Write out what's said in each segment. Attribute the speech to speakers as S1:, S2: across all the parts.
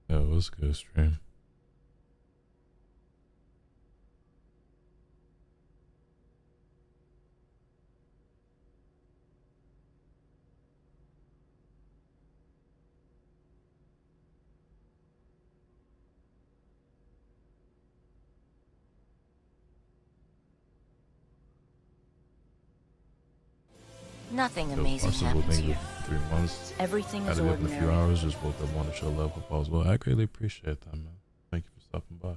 S1: Yeah, it was a good stream.
S2: Nothing amazing happens here.
S1: 3 months.
S2: Everything is
S1: Gotta be up in a few
S2: ordinary.
S1: hours. Just woke up, wanted to show love with balls. Well, I greatly appreciate that, man. Thank you for stopping by.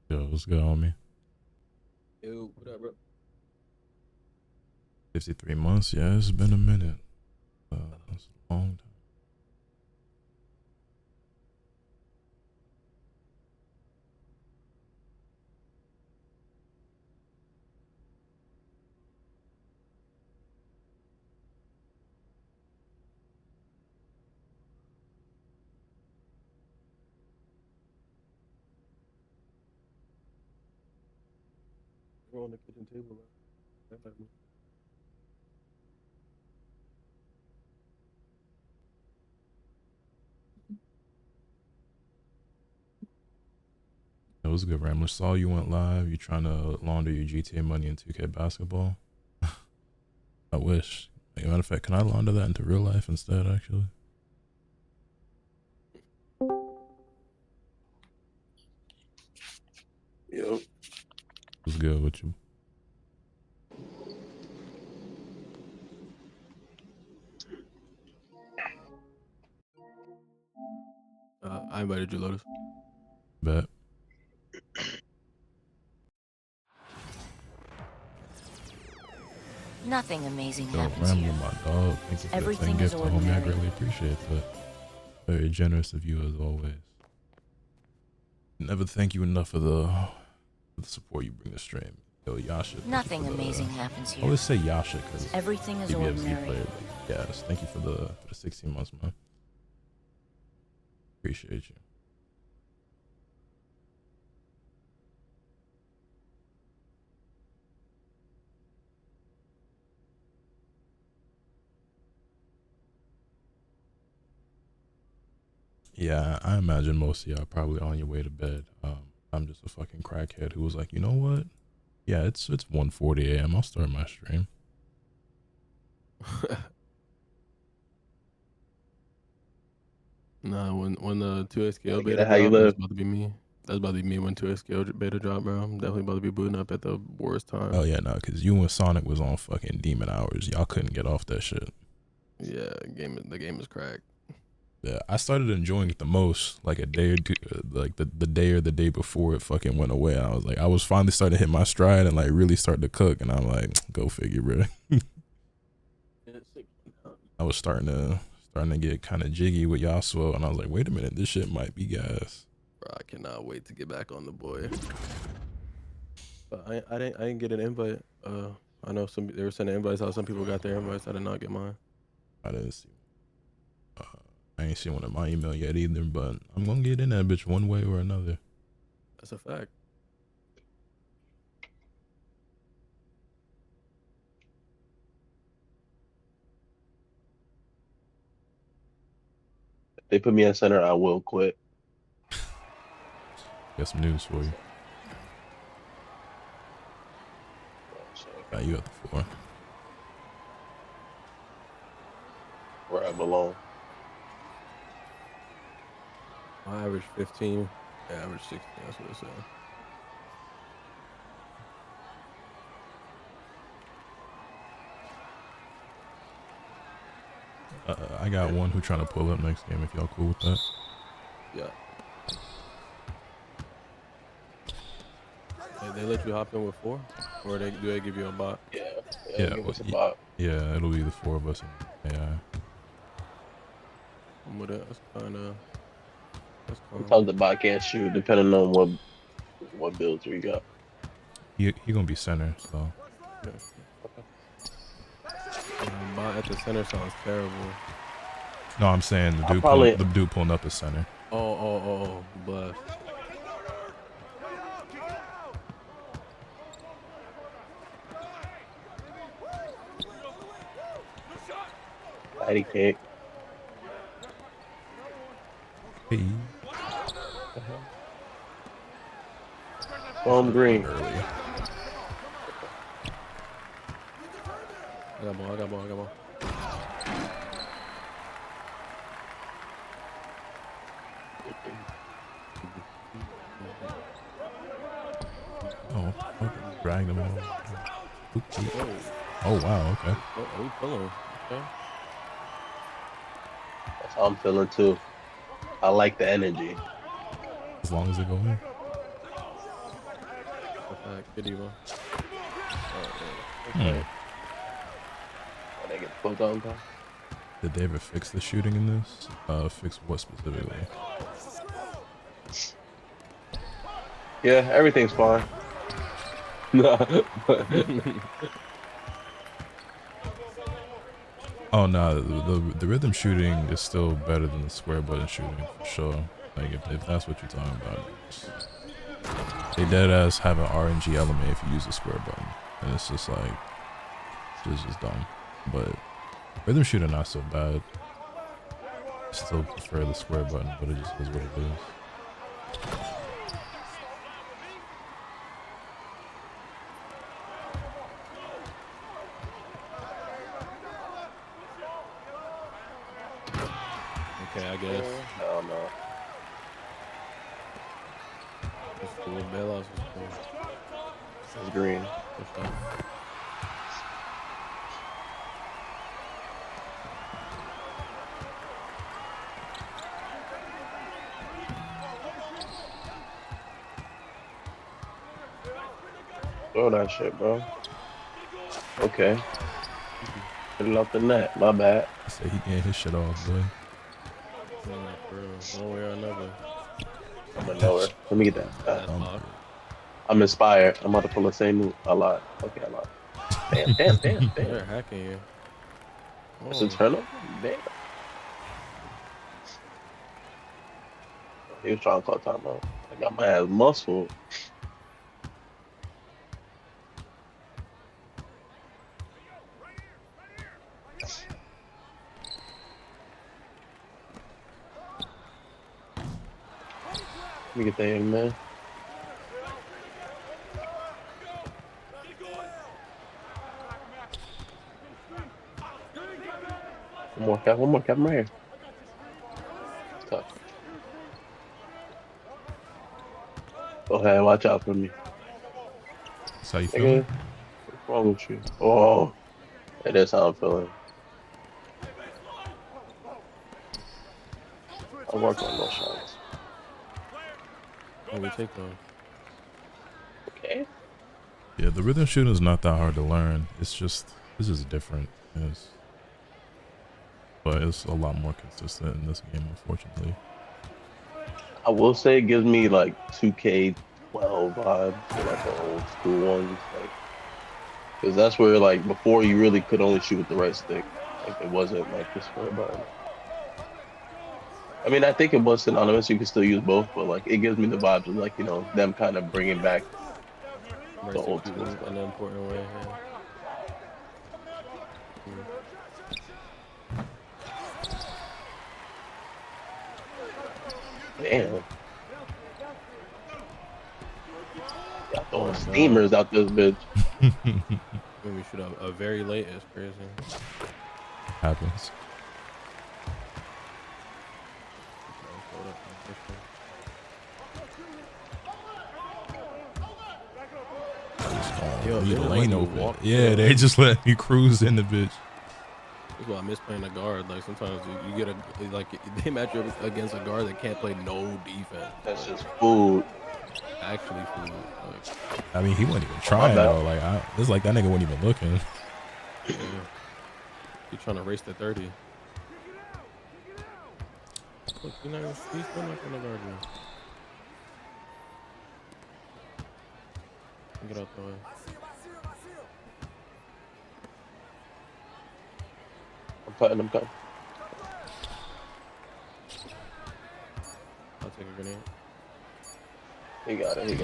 S1: Yo, what's good, homie?
S3: Yo, what up, bro?
S1: 53 months? Yeah, it's been a minute. That's a long time.
S3: We're on the kitchen table, bro.
S1: It was good, Rambler. Saw you went live. You trying to launder your GTA money in 2K basketball? I wish. Like, matter of fact, can I launder that into real life instead, actually?
S3: Yo.
S1: What's good with you?
S3: I invited you, Lotus.
S1: Bet.
S2: Nothing amazing
S1: Yo,
S2: happens
S1: Rambler,
S2: here.
S1: my dog. Thank you for
S2: Everything
S1: the
S2: is
S1: gift, homie. I
S2: ordinary.
S1: greatly appreciate that. Very generous of you as always. Never thank you enough for the support you bring to stream. Yo, Yasha.
S2: Nothing amazing happens
S1: I
S2: here.
S1: always say Yasha because
S2: Everything is
S1: BBFZ
S2: ordinary.
S1: player. Yes, thank you for the 16 months, man. Appreciate you. Yeah, I imagine most of y'all probably on your way to bed. I'm just a fucking crackhead who was like, you know what? Yeah, it's 1:40 a.m. I'll start my stream.
S3: Nah, when the 2SKO
S4: Get
S3: beta
S4: it how you
S3: drop, that's
S4: live.
S3: about to be me. That's about to be me when 2SKO beta drop, bro. I'm definitely about to be booting up at the worst time.
S1: Oh yeah, no, because you and Sonic was on fucking demon hours. Y'all couldn't get off that shit.
S3: Yeah, the game is cracked.
S1: Yeah, I started enjoying it the most like a day or two, like the day or the day before it fucking went away. I was finally starting to hit my stride and like really start to cook, and I'm like, go figure, bro. I was starting to get kind of jiggy with Yasuo, and I was like, wait a minute, this shit might be gas.
S3: Bro, I cannot wait to get back on the boy. But I didn't get an invite. I know they were sending invites out. Some people got their invites. I did not get mine.
S1: I didn't see. I ain't seen one in my email yet either, but I'm gonna get in that bitch one way or another.
S3: That's a fact.
S4: If they put me at center, I will quit.
S1: Got some news for you. You got the floor.
S4: Where I belong.
S3: I average 15. I average 16. That's what it said.
S1: I got one who trying to pull up next game. If y'all cool with that.
S3: Yeah. They let you hop in with 4, or do they give you a bot?
S4: Yeah.
S1: Yeah,
S4: give
S1: well,
S4: us a bot.
S1: yeah, it'll be the 4 of us. And, yeah.
S3: I'm with it. That's kind of. That's calm.
S4: Sometimes the bot can't shoot, depending on what builds we got.
S1: He gonna be center, so.
S3: Yeah. Bot at the center sounds terrible.
S1: No, I'm saying the dude, the dude pulling up is center.
S3: Oh, bless.
S4: Patty cake.
S1: Hey.
S4: Home green.
S1: Early.
S3: I got ball.
S1: Oh, dragged him over. Oh, wow, okay.
S3: Oh, we pulling. Okay.
S4: That's how I'm feeling too. I like the energy.
S1: As long as they go in.
S3: Good Evo.
S4: Okay. They get pulled on top.
S1: Did they ever fix the shooting in this? Fix what specifically?
S4: Yeah, everything's fine.
S1: Oh no, the rhythm shooting is still better than the square button shooting for sure. Like if that's what you're talking about, they dead ass have an RNG element if you use the square button, and it's just like it's just dumb. But rhythm shooting not so bad. Still prefer the square button, but it just is what it is.
S3: Okay, I guess.
S4: I don't know.
S3: It's cool. Bailouts is cool.
S4: It's green.
S3: What's up?
S4: Throw that shit, bro. Okay. Put it off the net. My bad.
S1: Say he getting his shit off, boy.
S3: For real. One way or another.
S4: I'm a knower. Let me get that.
S3: That's blocked.
S4: I'm inspired. I'm about to pull the same move. A lot. Okay, a lot. Damn.
S3: They're hacking you.
S4: It's a turnover? Damn. He was trying to call timeout. I got my ass muscle. Let me get that young man. One more cap, right here. It's tough. Go ahead, watch out for me.
S1: That's how you feeling?
S4: What's wrong with you? Oh, it is how I'm feeling. I work on those shots.
S3: Oh, we take those.
S4: Okay.
S1: Yeah, the rhythm shooting is not that hard to learn. It's just different. But it's a lot more consistent in this game, unfortunately.
S4: I will say it gives me like 2K12 vibes, like the old school ones, like, because that's where like before you really could only shoot with the right stick, like it wasn't like the square button. I mean, I think it was synonymous. You can still use both, but like it gives me the vibes of like them kind of bringing back the old school stuff.
S3: In an important way. Yeah.
S4: Damn. Y'all throwing steamers out this bitch.
S3: When we shoot a very late is crazy.
S1: Happens.
S3: Yo,
S1: leave the
S3: they
S1: lane
S3: let me
S1: open.
S3: walk
S1: Yeah,
S3: through.
S1: they just let me cruise in the bitch.
S3: That's why I miss playing a guard. Like sometimes you get they match you up against a guard that can't play no defense.
S4: That's just food.
S3: Actually food. Like,
S1: I mean, he wasn't even trying though. Like, it's like that nigga wasn't even looking.
S3: He's trying to race to 30. Look, he's still not gonna guard you. Get out the way.
S4: I'm cutting.
S3: I'll take a grenade.
S4: He got it.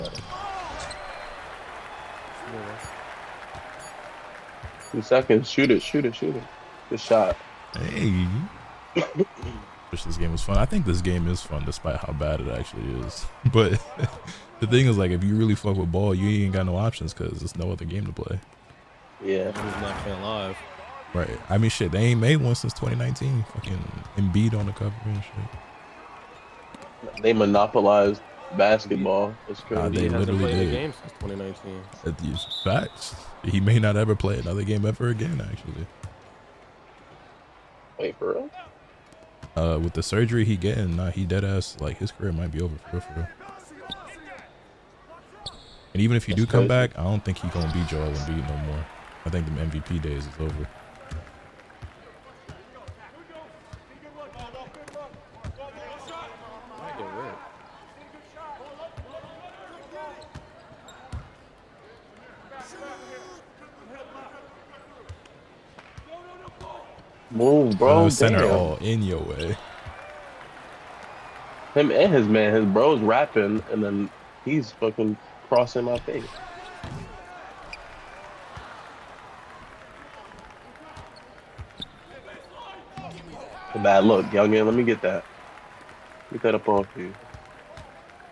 S3: Yeah.
S4: 2 seconds. Shoot it. Good shot.
S1: Hey. Wish this game was fun. I think this game is fun despite how bad it actually is. But the thing is, like, if you really fuck with ball, you ain't got no options because there's no other game to play.
S4: Yeah.
S3: He's not playing live.
S1: Right. I mean, shit, they ain't made one since 2019. Fucking Embiid on the cover and shit.
S4: They monopolized basketball. It's crazy.
S1: They
S3: He hasn't
S1: literally
S3: played
S1: did.
S3: a game since 2019.
S1: These facts. He may not ever play another game ever again, actually.
S4: Wait, for real?
S1: With the surgery he getting, he dead ass, like, his career might be over for real. And even if you do come back, I don't think he gonna be Joel Embiid no more. I think the MVP days is over.
S4: Move, bro.
S1: Center
S4: Damn.
S1: all in your way.
S4: Him and his man, his bro's rapping, and then he's fucking crossing my face. A bad look, youngin. Let me get that. Get that up off you.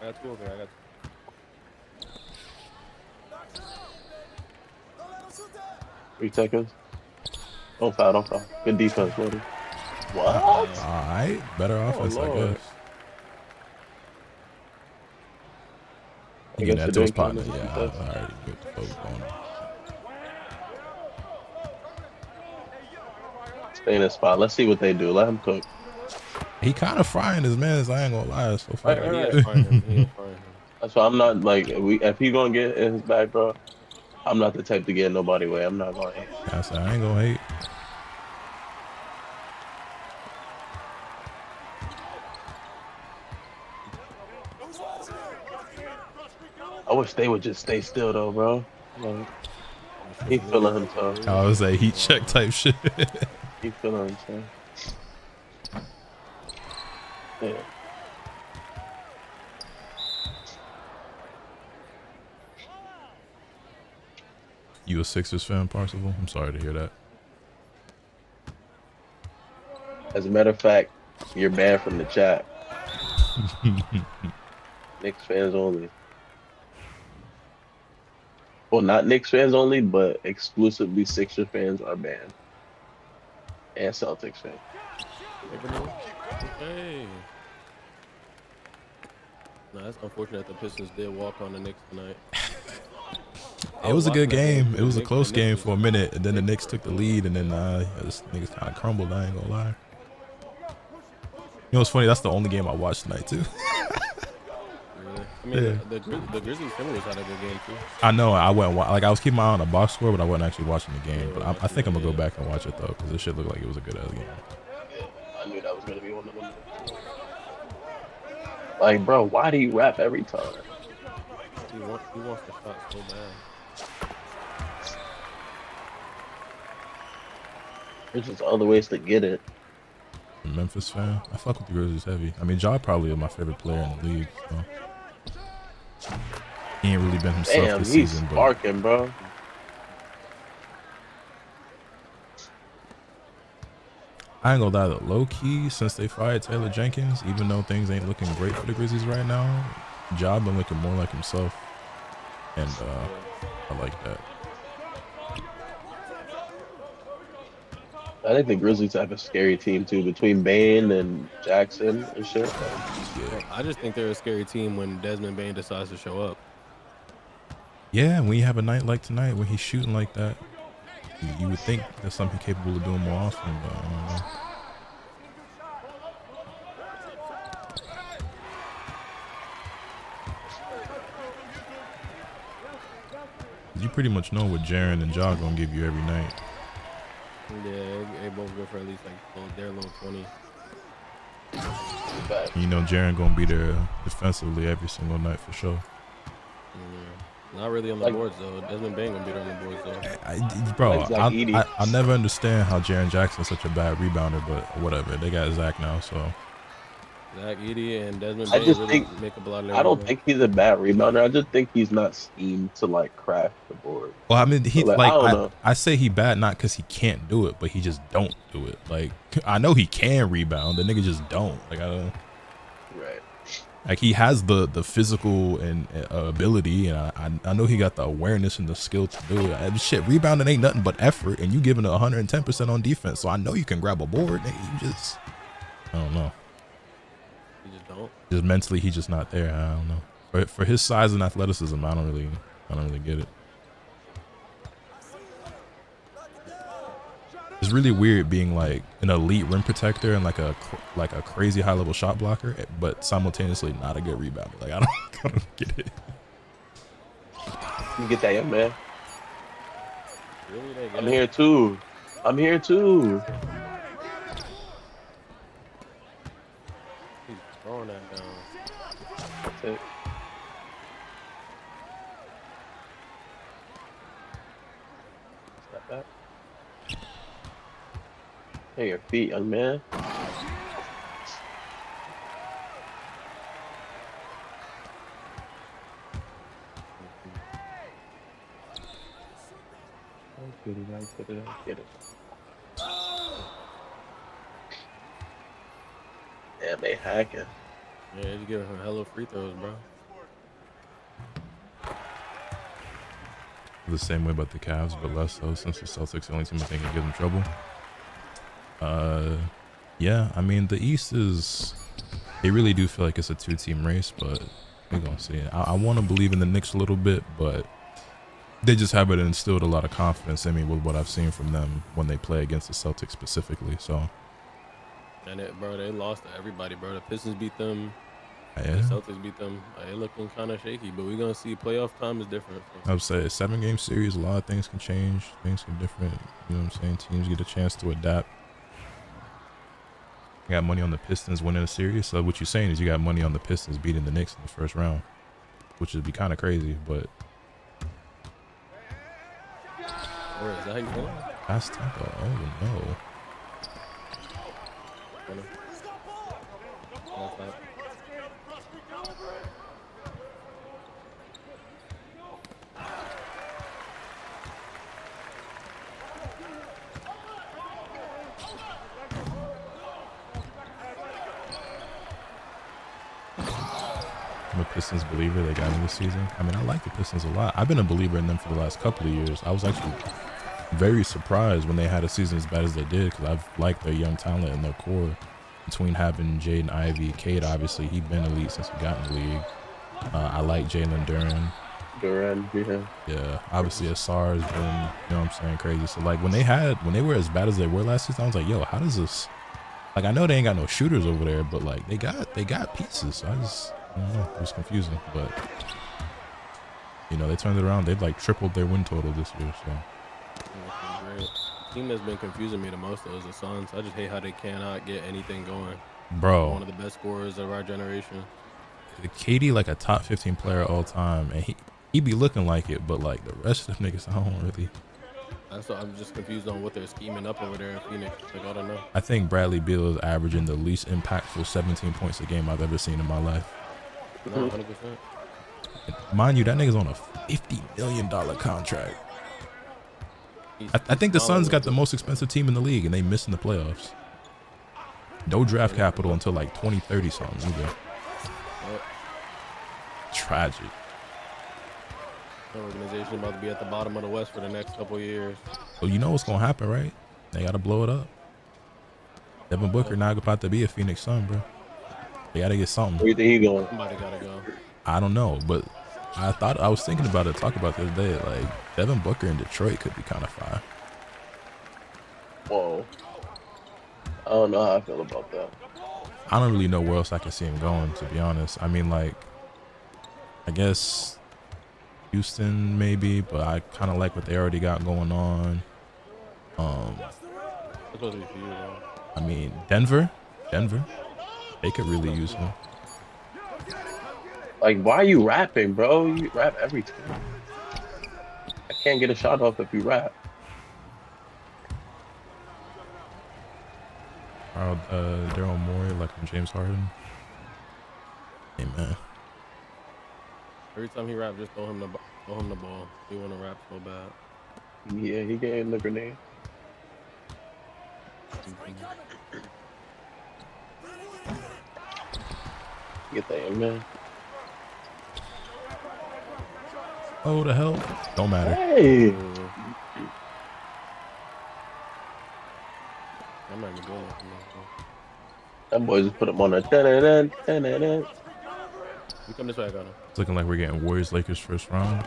S3: I got 2 over there.
S4: 3 seconds. Don't foul. Good defense, buddy. What?
S1: Alright, better offense, I
S4: Lord.
S1: guess. You get that to his partner, yeah. Alright, good to focus on him.
S4: Stay in his spot. Let's see what they do. Let him cook.
S1: He kind of frying his mans, I ain't gonna lie, so far.
S4: That's why I'm not like if he gonna get in his back, bro. I'm not the type to get in nobody way. I'm not gonna hate.
S1: I ain't gonna hate.
S4: I wish they would just stay still though, bro. Like, he feeling himself.
S1: I was a heat check type shit.
S4: He feeling himself. Yeah.
S1: You a Sixers fan, Parsival? I'm sorry to hear that.
S4: As a matter of fact, you're banned from the chat. Knicks fans only. Well, not Knicks fans only, but exclusively Sixers fans are banned. And Celtics fans.
S3: Okay. No, that's unfortunate. The Pistons did walk on the Knicks tonight.
S1: It was a good game. It was a close game for a minute, and then the Knicks took the lead, and then this niggas kind of crumbled. I ain't gonna lie. You know what's funny? That's the only game I watched tonight too.
S3: I mean, the Grizzlies Timberwolves had a good game too.
S1: I know. I went like I was keeping my eye on the box score, but I wasn't actually watching the game. But I think I'm gonna go back and watch it though, because this shit looked like it was a good ass game.
S4: I knew that was gonna be one of them. Like, bro, why do you rap every time?
S3: He wants the shot so bad.
S4: There's just other ways to get it.
S1: Memphis fan. I fuck with the Grizzlies heavy. I mean, Ja probably is my favorite player in the league. So. He ain't really been himself
S4: Damn,
S1: this
S4: he's
S1: season.
S4: sparking, bro.
S1: I ain't gonna lie, though, low key, since they fired Taylor Jenkins, even though things ain't looking great for the Grizzlies right now, Ja been looking more like himself, and I like that.
S4: I think the Grizzlies have a scary team too, between Bane and Jackson and shit.
S1: Yeah.
S3: I just think they're a scary team when Desmond Bane decides to show up.
S1: Yeah, when you have a night like tonight when he's shooting like that, you would think that's something capable of doing more often, but I don't know. You pretty much know what Jaren and Ja gonna give you every night.
S3: good for at least like their little 20.
S1: You know, Jaren gonna be there defensively every single night for sure.
S3: Not really on the boards though. Desmond Bain gonna be there on the boards though.
S1: Bro,
S4: Like Zach Edey.
S1: I never understand how Jaren Jackson's such a bad rebounder, but whatever. They got Zach now, so.
S3: Zach Edey and Desmond
S4: I
S3: Bain
S4: just
S3: really
S4: think
S3: make up a lot of their
S4: I don't
S3: rebounds.
S4: think he's a bad rebounder. I just think he's not schemed to like craft the board.
S1: Well, I mean, he
S4: Like,
S1: like
S4: I don't know.
S1: I say he bad not because he can't do it, but he just don't do it. Like I know he can rebound, the nigga just don't. Like I don't.
S4: Right.
S1: Like he has the physical and ability, and I know he got the awareness and the skill to do it. And shit, rebounding ain't nothing but effort, and you giving it 110% on defense. So I know you can grab a board. Nigga, you just, I don't know.
S3: You just don't.
S1: Just mentally, he's just not there. I don't know. For his size and athleticism, I don't really get it. It's really weird being like an elite rim protector and like a crazy high level shot blocker, but simultaneously not a good rebounder. Like I don't get it.
S4: You get that, young man.
S3: Really, they get
S4: I'm
S3: it?
S4: here too. I'm here too.
S3: He's throwing that down.
S4: That's it. Step back. Hey, your feet, young man. Get it. Damn, they hacking.
S3: Yeah, you giving him hella free throws, bro.
S1: The same way about the Cavs, but less so since the Celtics are the only team I think can give them trouble. Yeah, I mean the East is. They really do feel like it's a two-team race, but we're gonna see. I want to believe in the Knicks a little bit, but they just haven't instilled a lot of confidence in me with what I've seen from them when they play against the Celtics specifically. So.
S3: And bro, they lost to everybody, bro. The Pistons beat them.
S1: Yeah.
S3: The Celtics beat them. They looking kind of shaky, but we're gonna see. Playoff time is different. So.
S1: I would say a 7-game series, a lot of things can change. Things can different. You know what I'm saying? Teams get a chance to adapt. I got money on the Pistons winning a series. So what you're saying is you got money on the Pistons beating the Knicks in the first round, which would be kind of crazy, but.
S3: Or is that how you feel?
S1: That's Tempo. Oh no. I'm a Pistons believer. They got me this season. I mean, I like the Pistons a lot. I've been a believer in them for the last couple of years. I was actually very surprised when they had a season as bad as they did because I've liked their young talent and their core. Between having Jaden Ivey, Cade, obviously, he's been elite since he got in the league. I like Jalen Duren. Yeah, obviously Asar has been, you know what I'm saying, crazy. So like when they were as bad as they were last season, I was like, yo, how does this? Like I know they ain't got no shooters over there, but like they got pieces. So I don't know, it was confusing, but you know they turned it around. They've like tripled their win total this year. So.
S3: Great. The team that's been confusing me the most though is the Suns. I just hate how they cannot get anything going.
S1: Bro,
S3: One of the best scorers of our generation.
S1: KD like a top 15 player all time, and he be looking like it, but like the rest of the niggas, I don't really.
S3: That's what I'm just confused on what they're scheming up over there in Phoenix. Like I don't know.
S1: I think Bradley Beal is averaging the least impactful 17 points a game I've ever seen in my life.
S3: No, 100%.
S1: Mind you, that nigga's on a $50 million contract. I think the Suns got the most expensive team in the league, and they missing the playoffs. No draft capital until like 2030 something either. Tragic.
S3: The organization about to be at the bottom of the West for the next couple of years.
S1: Well, you know what's gonna happen, right? They gotta blow it up. Devin Booker now about to be a Phoenix Sun, bro. They gotta get something.
S4: Where you think he going?
S3: Somebody gotta go.
S1: I don't know, but I was thinking about it, talk about it the other day. Like Devin Booker in Detroit could be kind of fire.
S4: Whoa. I don't know how I feel about that.
S1: I don't really know where else I can see him going, to be honest. I mean, like, I guess Houston maybe, but I kind of like what they already got going on.
S3: supposed to be for you, though.
S1: I mean, Denver, they could really use him.
S4: Like, why are you rapping, bro? You rap every time. I can't get a shot off if you rap.
S1: Daryl Morey, like I'm James Harden. Hey man.
S3: Every time he raps, just throw him the ball. He want to rap so bad.
S4: Yeah, he getting the grenade. Get that in, man.
S1: Oh, the hell? Don't matter.
S4: Hey.
S3: I'm not even doing nothing.
S4: That boy just put him on a da-da-da, da-da-da.
S3: You come this way, I got him.
S1: It's looking like we're getting Warriors Lakers first round.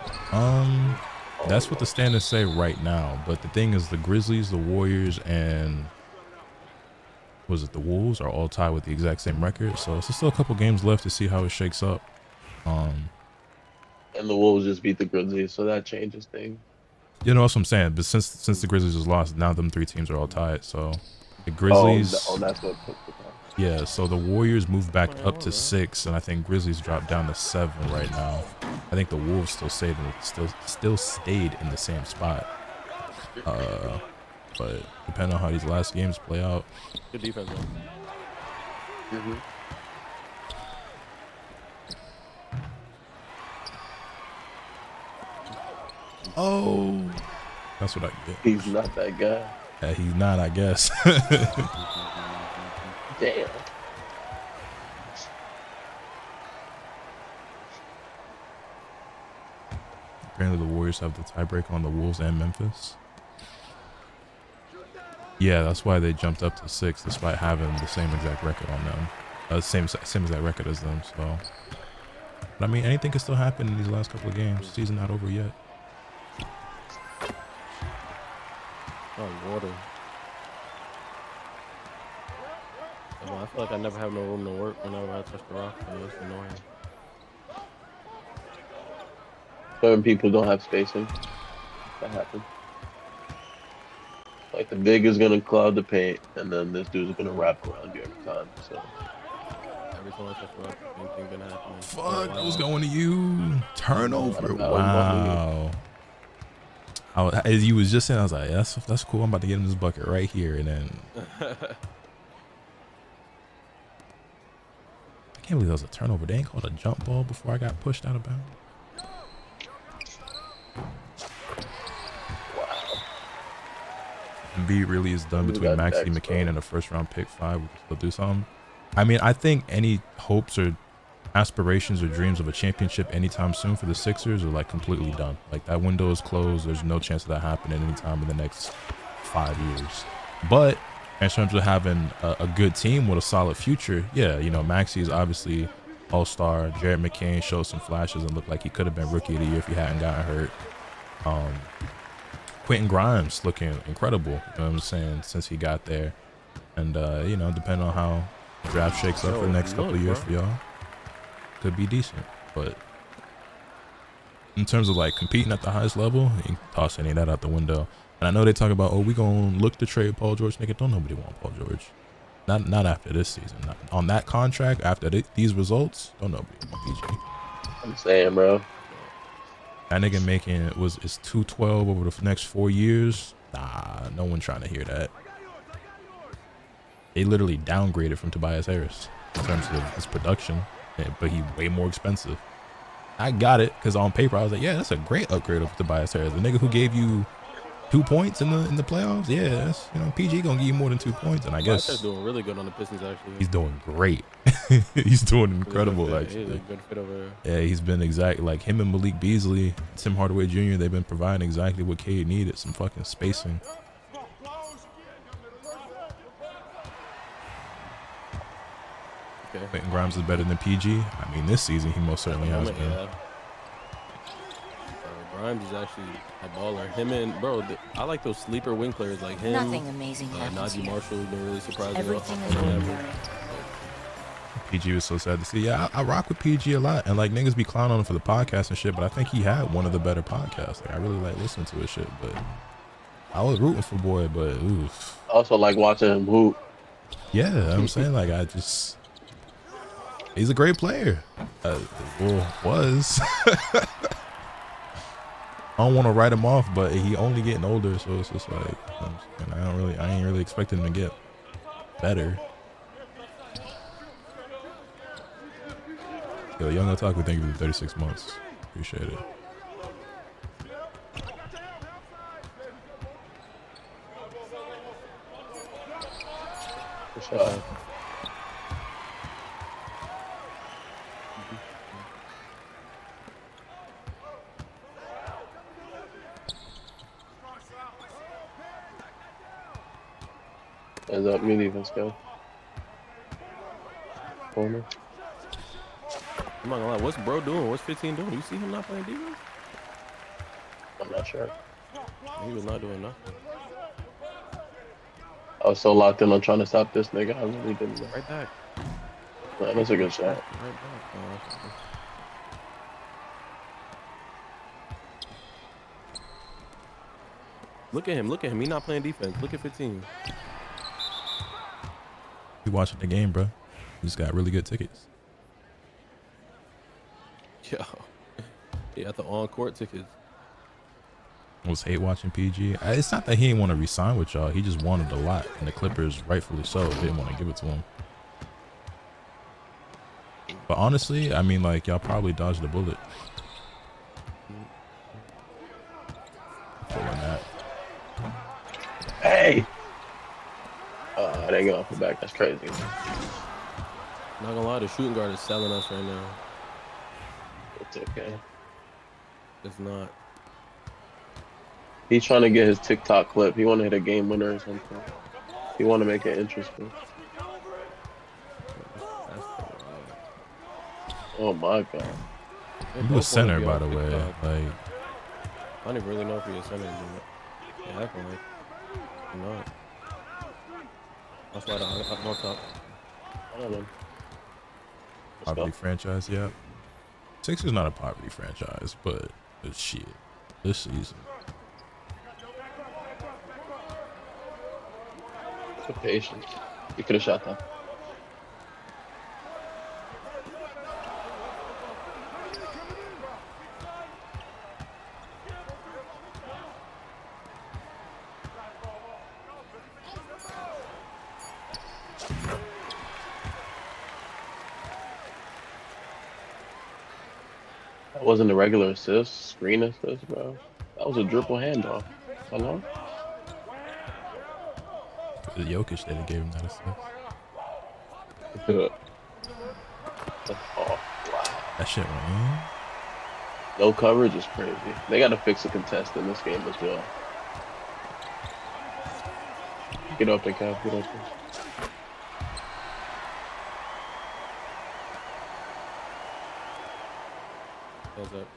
S1: That's what the standings say right now. But the thing is, the Grizzlies, the Warriors, and was it the Wolves are all tied with the exact same record. So it's still a couple games left to see how it shakes up.
S4: And the Wolves just beat the Grizzlies, so that changes things.
S1: You know what I'm saying? But since the Grizzlies was lost, now them three teams are all tied. So the Grizzlies.
S4: Oh, that's what put the problem.
S1: Yeah, so the Warriors moved back up to 6, and I think Grizzlies dropped down to 7 right now. I think the Wolves still stayed in the same spot. But depending on how these last games play out.
S3: Good defense, though.
S4: Mm-hmm.
S1: Oh, that's what I get.
S4: He's not that guy.
S1: Yeah, he's not, I guess.
S4: Damn.
S1: Apparently the Warriors have the tiebreaker on the Wolves and Memphis. Yeah, that's why they jumped up to 6 despite having the same exact record on them. Same exact record as them, so. But I mean, anything can still happen in these last couple of games. Season not over yet.
S3: Oh, water. I feel like I never have no room to work whenever I touch the rock. It's annoying.
S4: Certain people don't have spacing. That happens. Like the big is gonna cloud the paint, and then this dude's gonna wrap around you every time. So
S3: Every time I touch the rock, anything been happening.
S1: Fuck, that was going to you. Turnover.
S4: Wow.
S1: Wow. As you was just saying, I was like, that's cool. I'm about to get him this bucket right here, and then I can't believe that was a turnover. They ain't called a jump ball before I got pushed out of bounds. Embiid really is done between Maxey McCain and a first round pick 5. We can still do something. I mean, I think any hopes or aspirations or dreams of a championship anytime soon for the Sixers are like completely done. Like that window is closed. There's no chance of that happening anytime in the next 5 years. But in terms of having a good team with a solid future, yeah, you know, Maxey is obviously all-star. Jared McCain showed some flashes and looked like he could have been rookie of the year if he hadn't gotten hurt. Quentin Grimes looking incredible, you know what I'm saying, since he got there. And, you know, depending on how the draft shakes up for the next couple of years for y'all, could be decent. But in terms of, like, competing at the highest level, you can toss any of that out the window. And I know they talk about, oh, we going to look to trade Paul George. Nigga, don't nobody want Paul George. Not after this season. Not on that contract, after these results, don't nobody want PG.
S4: I'm saying, bro.
S1: That nigga making is 212 over the next 4 years. Nah, no one trying to hear that. They literally downgraded from Tobias Harris in terms of his production, but he's way more expensive. I got it because on paper I was like, yeah, that's a great upgrade over Tobias Harris. The nigga who gave you 2 points in the playoffs, yeah, that's, you know, PG gonna give you more than 2 points, and I guess
S3: he's doing really good on the Pistons. Actually,
S1: he's doing great. He's doing incredible, actually.
S3: He's a good fit over there.
S1: Yeah, he's been exactly like him and Malik Beasley, Tim Hardaway Jr. They've been providing exactly what Cade needed, some fucking spacing.
S3: Okay.
S1: Quentin Grimes is better than PG. I mean, this season he most certainly has been.
S3: Yeah. Grimes is actually a baller. Him and I like those sleeper wing players like him.
S2: Nothing amazing happens
S3: Najee
S2: here.
S3: Marshall has been really surprising.
S2: Everything is wonderful.
S1: PG was so sad to see. Yeah, I rock with PG a lot, and like niggas be clowning on him for the podcast and shit, but I think he had one of the better podcasts. Like I really like listening to his shit, but I was rooting for boy, but oof.
S4: I also like watching him hoop.
S1: Yeah, I'm saying like he's a great player. Well, was. I don't want to write him off, but he only getting older, so it's just like, and I ain't really expecting him to get better. Yo, Young Otaku, thank you for the 36 months. Appreciate it.
S4: For sure. Is that me defense go? Corner.
S3: I'm not gonna lie. What's bro doing? What's 15 doing? You see him not playing defense?
S4: I'm not sure.
S3: He was not doing nothing.
S4: I was so locked in on trying to stop this nigga. I really didn't know.
S3: Right back.
S4: Man, that's a good shot.
S3: Right back. Look at him. Look at him. He not playing defense. Look at 15.
S1: You watching the game, bro? You just got really good tickets.
S3: Yo. He got the on-court tickets.
S1: Was hate watching PG. It's not that he didn't want to resign with y'all. He just wanted a lot, and the Clippers, rightfully so, didn't want to give it to him. But honestly, I mean, like, y'all probably dodged the bullet. Feeling that.
S4: Hey! I didn't get off the back. That's crazy.
S3: Not gonna lie, the shooting guard is selling us right now.
S4: It's okay.
S3: It's not.
S4: He's trying to get his TikTok clip. He want to hit a game winner or something. He want to make it interesting. Oh my god.
S1: He was center, by the way. Like,
S3: I don't even really know if he was center. Yeah, acting like I'm not. That's why I'm on top.
S4: I don't know.
S1: poverty franchise, yeah. Sixers not a poverty franchise, but shit, this season.
S4: The patience. You could have shot that. That wasn't a regular assist, screen assist, bro. That was a dribble handoff. Hello?
S1: The Jokic that gave him that assist.
S4: Oh, wow.
S1: That shit went in.
S4: No coverage is crazy. They got to fix a contest in this game as well. Get up there, Cap. Get up there.
S3: Heads up.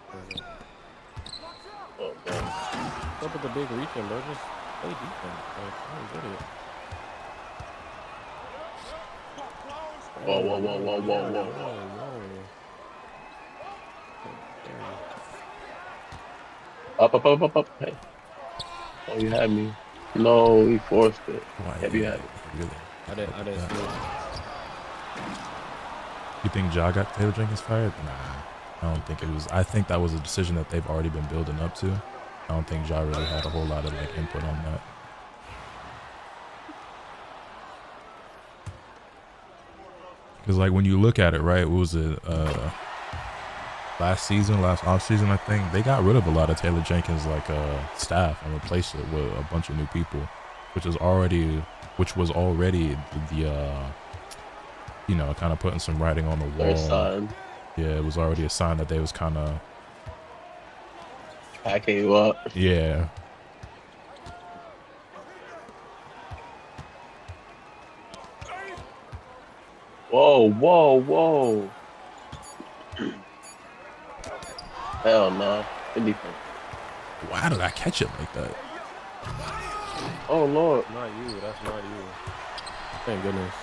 S4: Oh, man.
S3: What's up with the big reach-in, bro? Just play defense. Like, I don't get it.
S4: Whoa, whoa, whoa, whoa, whoa, whoa, whoa. Up, up, up, up, up. Hey. Oh, you had me. No, he forced it.
S1: Why?
S4: Yeah, you had it.
S1: Really?
S3: I didn't see it.
S1: You think Ja got Taylor Jenkins fired? Nah, I don't think it was. I think that was a decision that they've already been building up to. I don't think Ja really had a whole lot of like input on that. Because like when you look at it, right, what was it? Last off season, I think they got rid of a lot of Taylor Jenkins like staff and replaced it with a bunch of new people, which was already the you know, kind of putting some writing on the wall.
S4: Sign.
S1: Yeah, it was already a sign that they was kind of
S4: Packing you up.
S1: yeah.
S4: Whoa, whoa, whoa. Hell no. Good defense.
S1: Why did I catch it like that?
S4: Oh, Lord.
S3: Not you. That's not you. Thank goodness.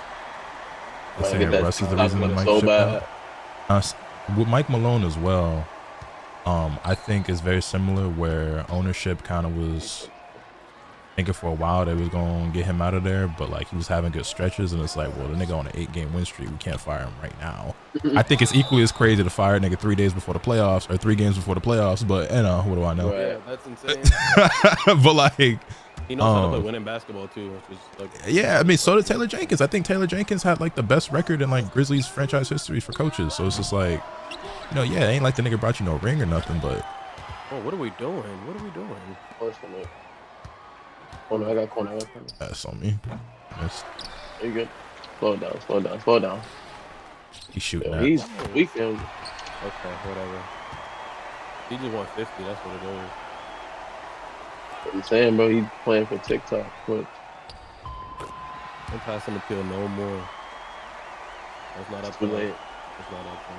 S1: I'm
S4: Man,
S1: saying
S4: get that
S1: Russ is the
S4: TikTok
S1: reason that
S4: winner
S1: Mike
S4: so
S1: shipped
S4: bad.
S1: out. With Mike Malone as well, I think is very similar where ownership kind of was thinking for a while they was gonna get him out of there, but like he was having good stretches, and it's like, well, the nigga on an 8-game win streak, we can't fire him right now. I think it's equally as crazy to fire a nigga 3 days before the playoffs or 3 games before the playoffs, but you know, what do I know?
S3: Yeah, that's insane.
S1: But like,
S3: He knows how to play winning basketball too, which is like.
S1: yeah, I mean, so did Taylor Jenkins. I think Taylor Jenkins had like the best record in like Grizzlies franchise history for coaches. So it's just like, you know, yeah, it ain't like the nigga brought you no ring or nothing, but.
S3: Oh, what are we doing? What are we doing?
S4: Corner, I got corner.
S1: That's on me. Missed.
S4: You good? Slow down, slow down, slow down.
S1: He's shooting
S4: Yo,
S1: that.
S4: he's weekend.
S3: Okay, whatever. He just won 50. That's what it is.
S4: I'm saying, bro, he's playing for TikTok. But
S3: I'm passing the pill no more. That's not up to
S4: too late.
S3: That's not up to me.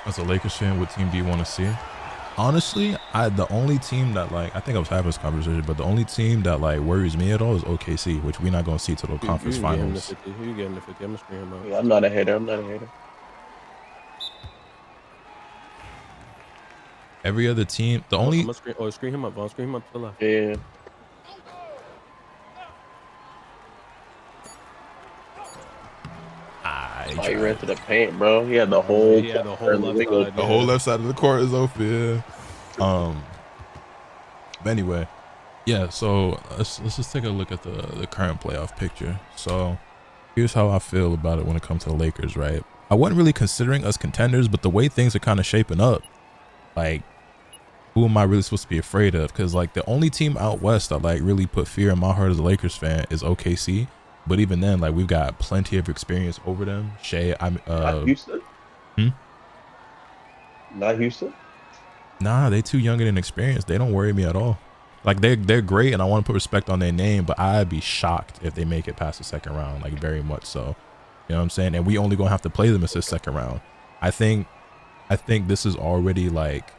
S1: As a Lakers fan, what team do you want to see? Honestly, the only team that like, I think I was having this conversation, but the only team that like worries me at all is OKC, which we're not going to see till the conference finals.
S3: Who you getting the 50? I'm gonna screen him out.
S4: Yeah, I'm not a hater.
S1: Every other team, the only.
S3: I'm gonna screen him up. I'll screen him up to the left.
S4: Yeah. Oh, he ran to the paint, bro. He had the whole.
S3: Yeah, the whole left side.
S1: The whole left side of the court is open. Yeah. But anyway, yeah. So let's just take a look at the current playoff picture. So here's how I feel about it when it comes to the Lakers. Right, I wasn't really considering us contenders, but the way things are kind of shaping up, like, who am I really supposed to be afraid of? Because like the only team out west that like really put fear in my heart as a Lakers fan is OKC. But even then, like, we've got plenty of experience over them.
S4: Not Houston. Not Houston.
S1: Nah, they too young and inexperienced. They don't worry me at all. Like they're great, and I want to put respect on their name, but I'd be shocked if they make it past the second round, like very much so. You know what I'm saying? And we only gonna have to play them as the second round. I think this is already like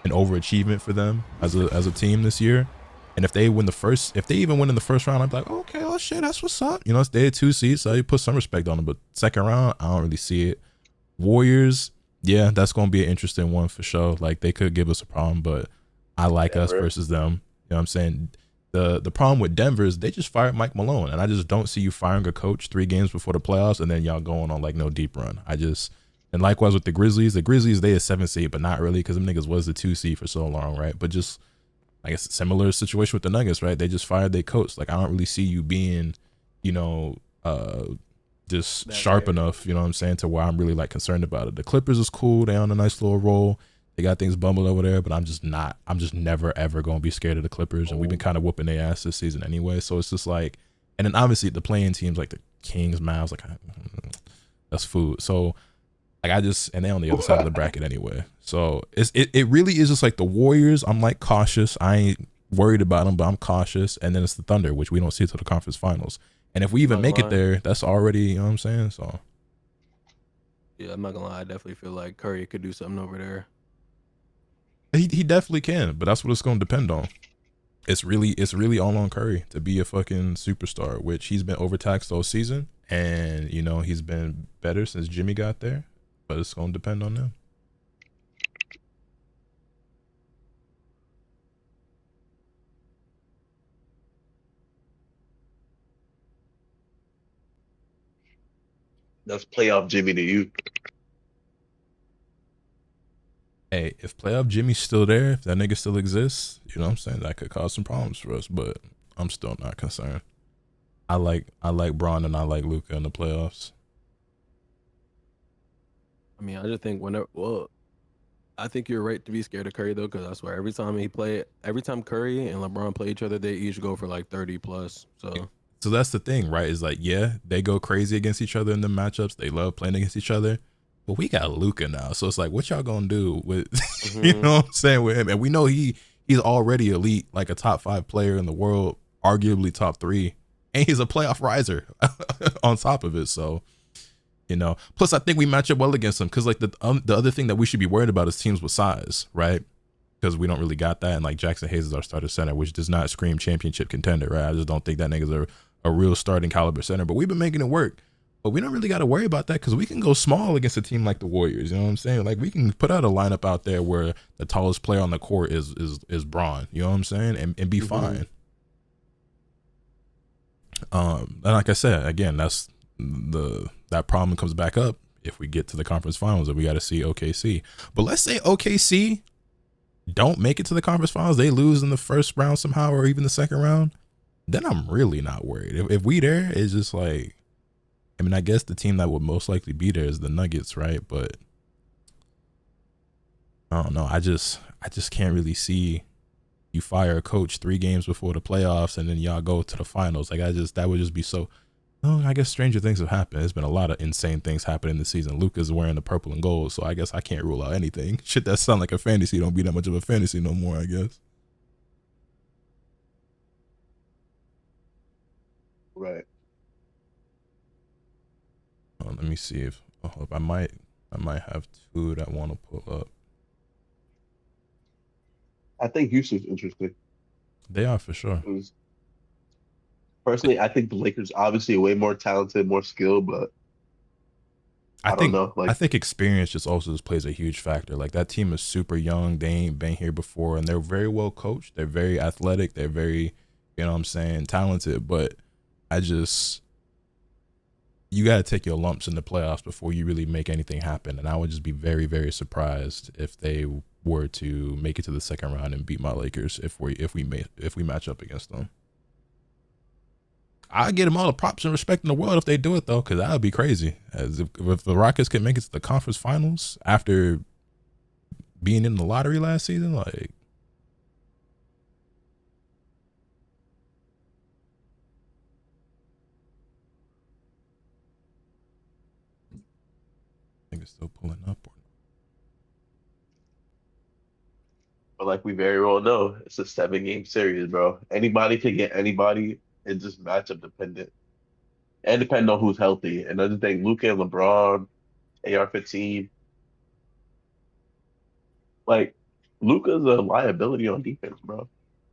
S1: an overachievement for them as a team this year. And if they even win in the first round, I'm like, okay, oh shit, that's what's up. You know, they're 2 seeds, so you put some respect on them. But second round, I don't really see it. Warriors, yeah, that's gonna be an interesting one for sure. Like they could give us a problem, but I like us versus them. You know what I'm saying? The problem with Denver is they just fired Mike Malone, and I just don't see you firing a coach 3 games before the playoffs and then y'all going on like no deep run. And likewise with the Grizzlies they a 7 seed, but not really because them niggas was the 2 seed for so long, right? But just I guess a similar situation with the Nuggets, right? They just fired their coach. Like I don't really see you being, you know, just that sharp enough, you know what I'm saying, to where I'm really like concerned about it. The Clippers is cool. They on a nice little roll. They got things bumbled over there, but I'm just never ever gonna be scared of the Clippers. And we've been kind of whooping their ass this season anyway. So it's just like, and then obviously the playing teams like the Kings, Mavs, like that's food. So like and they're on the other side of the bracket anyway. So it really is just like the Warriors. I'm like cautious. I ain't worried about them, but I'm cautious. And then it's the Thunder, which we don't see till the conference finals. And if we even make it there, that's already, you know what I'm saying? So
S3: yeah, I'm not gonna lie. I definitely feel like Curry could do something over there.
S1: He definitely can, but that's what it's gonna depend on. It's really all on Curry to be a fucking superstar, which he's been overtaxed all season, and you know he's been better since Jimmy got there. But it's gonna depend on them.
S4: That's playoff Jimmy to you.
S1: Hey, if playoff Jimmy's still there, if that nigga still exists, you know what I'm saying, that could cause some problems for us, but I'm still not concerned. I like Bron and I like Luka in the playoffs.
S3: I mean, I just think I think you're right to be scared of Curry though, because I swear every time Curry and LeBron play each other, they each go for like 30 plus. So
S1: that's the thing, right? Is like, yeah, they go crazy against each other in the matchups. They love playing against each other. But we got Luka now, so it's like, what y'all gonna do with, you know what I'm saying, with him? And we know he's already elite, like a top 5 player in the world, arguably top 3, and he's a playoff riser on top of it. So, you know, plus I think we match up well against him because like the other thing that we should be worried about is teams with size, right? Because we don't really got that, and like Jackson Hayes is our starter center, which does not scream championship contender, right? I just don't think that nigga's a real starting caliber center, but we've been making it work. But we don't really got to worry about that because we can go small against a team like the Warriors. You know what I'm saying? Like we can put out a lineup out there where the tallest player on the court is Braun. You know what I'm saying? And be fine. And like I said, again, that problem comes back up if we get to the conference finals and we got to see OKC. But let's say OKC don't make it to the conference finals, they lose in the first round somehow or even the second round, then I'm really not worried. If we there, it's just like, I mean, I guess the team that would most likely be there is the Nuggets, right? But I don't know. I just can't really see you fire a coach 3 games before the playoffs and then y'all go to the finals. Like that would just be so. Oh, I guess stranger things have happened. There's been a lot of insane things happening this season. Luka's wearing the purple and gold, so I guess I can't rule out anything. Shit that sound like a fantasy don't be that much of a fantasy no more, I guess.
S4: Right.
S1: Let me see if I might have 2 that want to pull up.
S4: I think Houston's interesting.
S1: They are for sure.
S4: Personally, I think the Lakers obviously way more talented, more skilled, but I don't know. Like,
S1: I think experience just also plays a huge factor. Like that team is super young. They ain't been here before, and they're very well coached. They're very athletic. They're very, you know what I'm saying, talented. But you got to take your lumps in the playoffs before you really make anything happen. And I would just be very, very surprised if they were to make it to the second round and beat my Lakers if we match up against them. I get them all the props and respect in the world if they do it though, because that would be crazy. As if the Rockets can make it to the conference finals after being in the lottery last season, like. I think it's still pulling up.
S4: but like we very well know, it's a 7-game series, bro. Anybody can get anybody. It's just matchup dependent and depending on who's healthy. Another thing, Luka and LeBron, AR-15. Like Luka's a liability on defense, bro.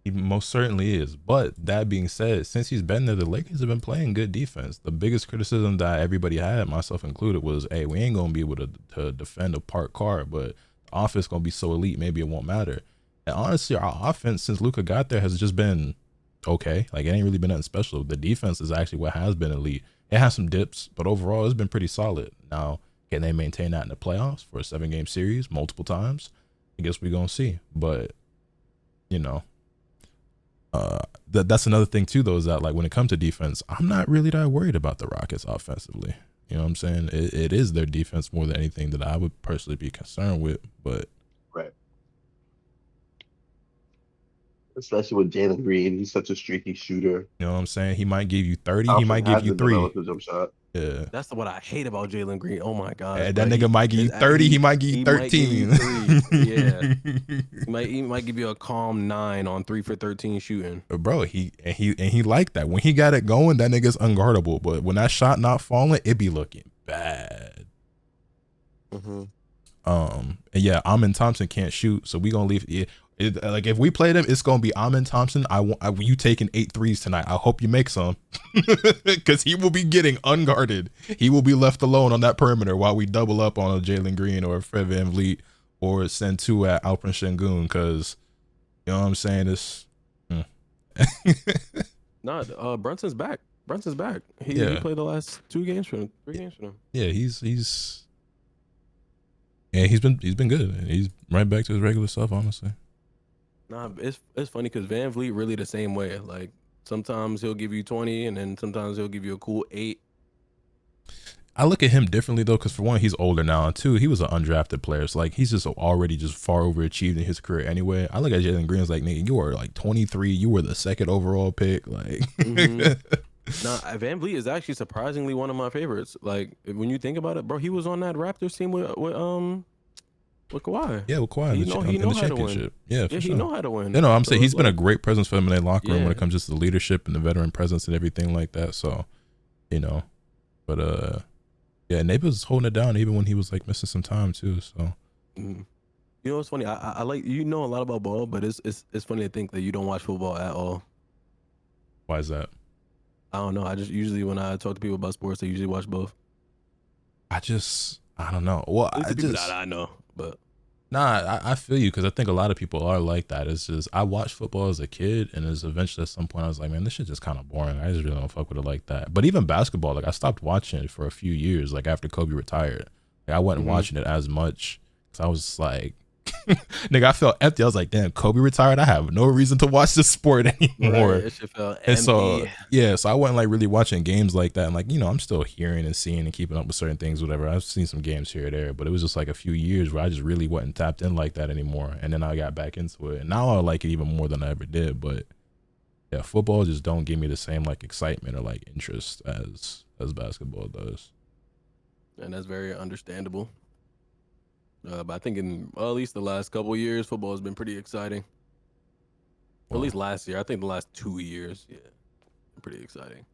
S1: He most certainly is. But that being said, since he's been there, the Lakers have been playing good defense. The biggest criticism that everybody had, myself included, was, hey, we ain't going to be able to defend a parked car, but the offense going to be so elite, maybe it won't matter. And honestly, our offense since Luka got there has just been okay. Like, it ain't really been nothing special. The defense is actually what has been elite. It has some dips, but overall, it's been pretty solid. Now, can they maintain that in the playoffs for a 7-game series multiple times? I guess we're going to see. But, you know, that's another thing too, though, is that like when it comes to defense, I'm not really that worried about the Rockets offensively. You know what I'm saying? It is their defense more than anything that I would personally be concerned with. But
S4: right, especially with Jalen Green, he's such a streaky shooter.
S1: You know what I'm saying? He might give you 30. He might give you 3.
S4: Jump shot.
S1: Yeah,
S3: that's what I hate about Jalen Green. Oh my god,
S1: and that nigga might give you 30. He might give you 13.
S3: Yeah, he might give you a calm 9 on 3 for 13 shooting.
S1: Bro, he like that. When he got it going, that nigga's unguardable. But when that shot not falling, it be looking bad.
S3: Mm-hmm.
S1: And yeah, Amin Thompson can't shoot, so we gonna leave. Yeah, like if we play them, it's gonna be Amin Thompson. You taking 8 threes tonight. I hope you make some, because he will be getting unguarded. He will be left alone on that perimeter while we double up on a Jalen Green or Fred VanVleet or send 2 at Alperen Sengun. Because you know what I'm saying. It's
S3: Brunson's back. Brunson's back. He played the last 2 games for him, 3 games for him.
S1: Yeah, he's been good. He's right back to his regular stuff, honestly.
S3: Nah, it's funny because VanVleet really the same way. Like sometimes he'll give you 20, and then sometimes he'll give you a cool 8.
S1: I look at him differently though, because for one, he's older now, and 2, he was an undrafted player, so like he's just already just far overachieved in his career anyway. I look at Jalen Green as like, nigga, you were like 23, you were the 2nd overall pick, like.
S3: Nah, VanVleet is actually surprisingly one of my favorites. Like when you think about it, bro, he was on that Raptors team with Kawhi.
S1: Yeah, with Kawhi in the championship. Yeah, for sure.
S3: He know how to win.
S1: You know, I'm saying he's been a great presence for them in their locker room when it comes just to the leadership and the veteran presence and everything like that. So, you know, but yeah, Nate was holding it down even when he was like missing some time too. So,
S3: you know what's funny? I like, you know, a lot about ball, but it's funny to think that you don't watch football at all.
S1: Why is that?
S3: I don't know. I just usually when I talk to people about sports, they usually watch both.
S1: I don't know. Well,
S3: At least
S1: I
S3: the people
S1: just
S3: that I know, but
S1: nah. I feel you because I think a lot of people are like that. It's just I watched football as a kid, and it's eventually at some point I was like, man, this shit just kind of boring. I just really don't fuck with it like that. But even basketball, like I stopped watching it for a few years, like after Kobe retired. Like, I wasn't watching it as much because I was just like, nigga, I felt empty. I was like, damn, Kobe retired. I have no reason to watch this sport anymore.
S3: right, it shit felt
S1: And
S3: empty.
S1: so yeah, so I wasn't like really watching games like that. And like, you know, I'm still hearing and seeing and keeping up with certain things, whatever. I've seen some games here or there, but it was just like a few years where I just really wasn't tapped in like that anymore. And then I got back into it. And now I like it even more than I ever did. But yeah, football just don't give me the same like excitement or like interest as basketball does.
S3: And that's very understandable. But I think in at least the last couple of years, football has been pretty exciting.
S1: Well,
S3: At least last year. I think the last 2 years, yeah, pretty exciting.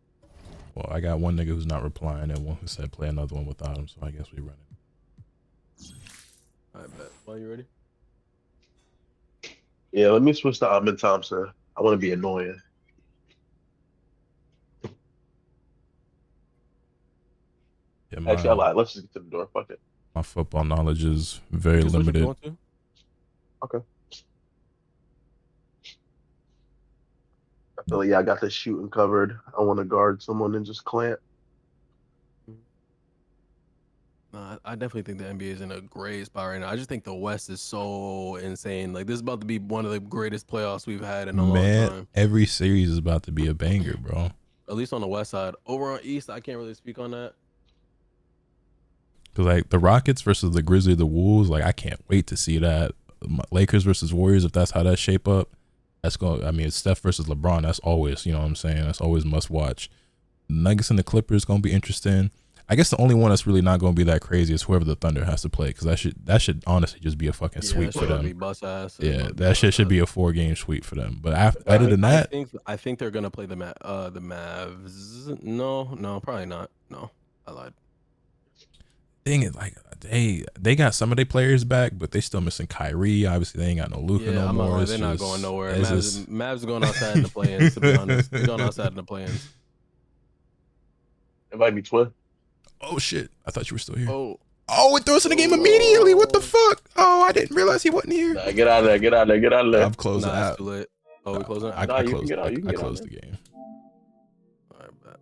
S1: well, I got one nigga who's not replying and one who said play another one without him. So I guess we run it.
S3: All right, bet. Well, you ready?
S4: Yeah, let me switch to Ahmed Thompson. I want to be annoying.
S1: Yeah,
S4: Actually, I lied. Let's just get to the door. Fuck it.
S1: my football knowledge is very
S3: Just switch if you
S1: limited.
S3: want to.
S4: Okay. I feel like, yeah, I got the shooting covered. I want to guard someone and just clamp.
S3: Nah, I definitely think the NBA is in a great spot right now. I just think the West is so insane. Like this is about to be one of the greatest playoffs we've had in a long time.
S1: Every series is about to be a banger, bro.
S3: At least on the West side. Over on East, I can't really speak on that.
S1: Cause like the Rockets versus the Grizzlies, the Wolves, like I can't wait to see that. Lakers versus Warriors, if that's how that shape up, that's going. I mean, it's Steph versus LeBron. That's always, you know what I'm saying. That's always must watch. Nuggets and the Clippers gonna be interesting. I guess the only one that's really not gonna be that crazy is whoever the Thunder has to play, because that should honestly just be a fucking sweep for them. Yeah, that shit should be a 4-game sweep for them. But other than that,
S3: I think they're gonna play the Mavs. No, probably not. No, I lied.
S1: thing is, like they got some of their players back, but they still missing Kyrie. Obviously, they ain't got no Luka no more.
S3: They're not going nowhere. Mavs are going outside in the play-ins. To be honest, they're going outside in the play-ins.
S4: It might be Twin.
S1: Oh shit! I thought you were still here.
S3: Oh,
S1: it threw us in the game immediately. What the fuck? Oh, I didn't realize he wasn't here.
S4: Nah, get out of there! Get out of there! Get out of there!
S1: I'm closing out.
S3: Too late. Oh, we closing out.
S1: I closed. I closed the
S4: there.
S1: game.
S3: All right, bet.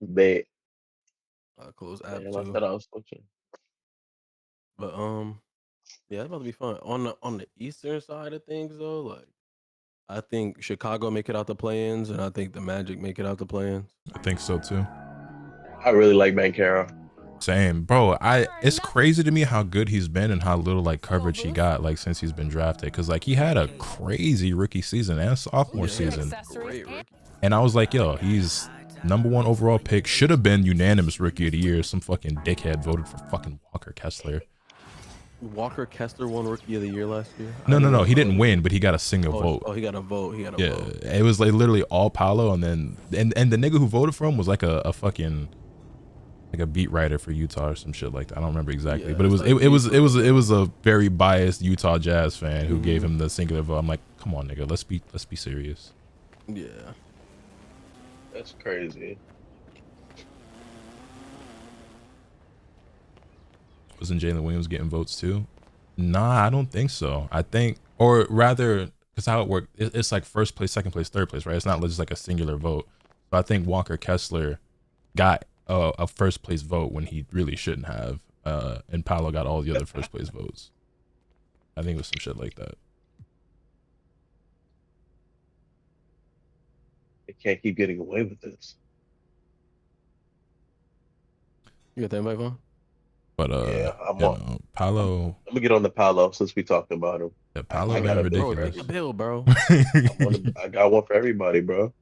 S4: Bet.
S3: I close app
S4: Damn,
S3: too.
S4: I thought I was switching.
S3: But yeah, it's about to be fun. On the eastern side of things though, like I think Chicago make it out the play-ins, and I think the Magic make it out the play-ins.
S1: I think so too.
S4: I really like Bankero.
S1: Same, bro. It's crazy to me how good he's been and how little like coverage he got like since he's been drafted. Cause like he had a crazy rookie season and sophomore season,
S3: Great rookie.
S1: and I was like, yo, he's #1 overall pick. Should have been unanimous rookie of the year. Some fucking dickhead voted for fucking Walker Kessler.
S3: Walker Kessler won Rookie of the Year last year.
S1: No. He didn't win, but he got a single vote.
S3: Oh, he got a vote.
S1: Yeah, it was like literally all Paolo, and then and the nigga who voted for him was like a fucking like a beat writer for Utah or some shit like that. I don't remember exactly, but it was a very biased Utah Jazz fan who gave him the singular vote. I'm like, come on, nigga, let's be serious.
S3: Yeah,
S4: That's crazy.
S1: Wasn't Jalen Williams getting votes too? Nah, I don't think so. I think, or rather, because how it worked, it's like first place, second place, third place, right? It's not just like a singular vote. So I think Walker Kessler got a first place vote when he really shouldn't have, and Paolo got all the other first place votes. I think it was some shit like that.
S4: They can't keep getting away with this.
S3: you got that invite on?
S1: But
S4: Yeah, I'm on.
S1: Paolo.
S4: Let me get on the Paolo since we talked about him.
S1: Yeah, Paolo
S4: I
S1: been
S4: got a
S1: ridiculous.
S3: Bro, bill, bro.
S4: I got one for everybody, bro.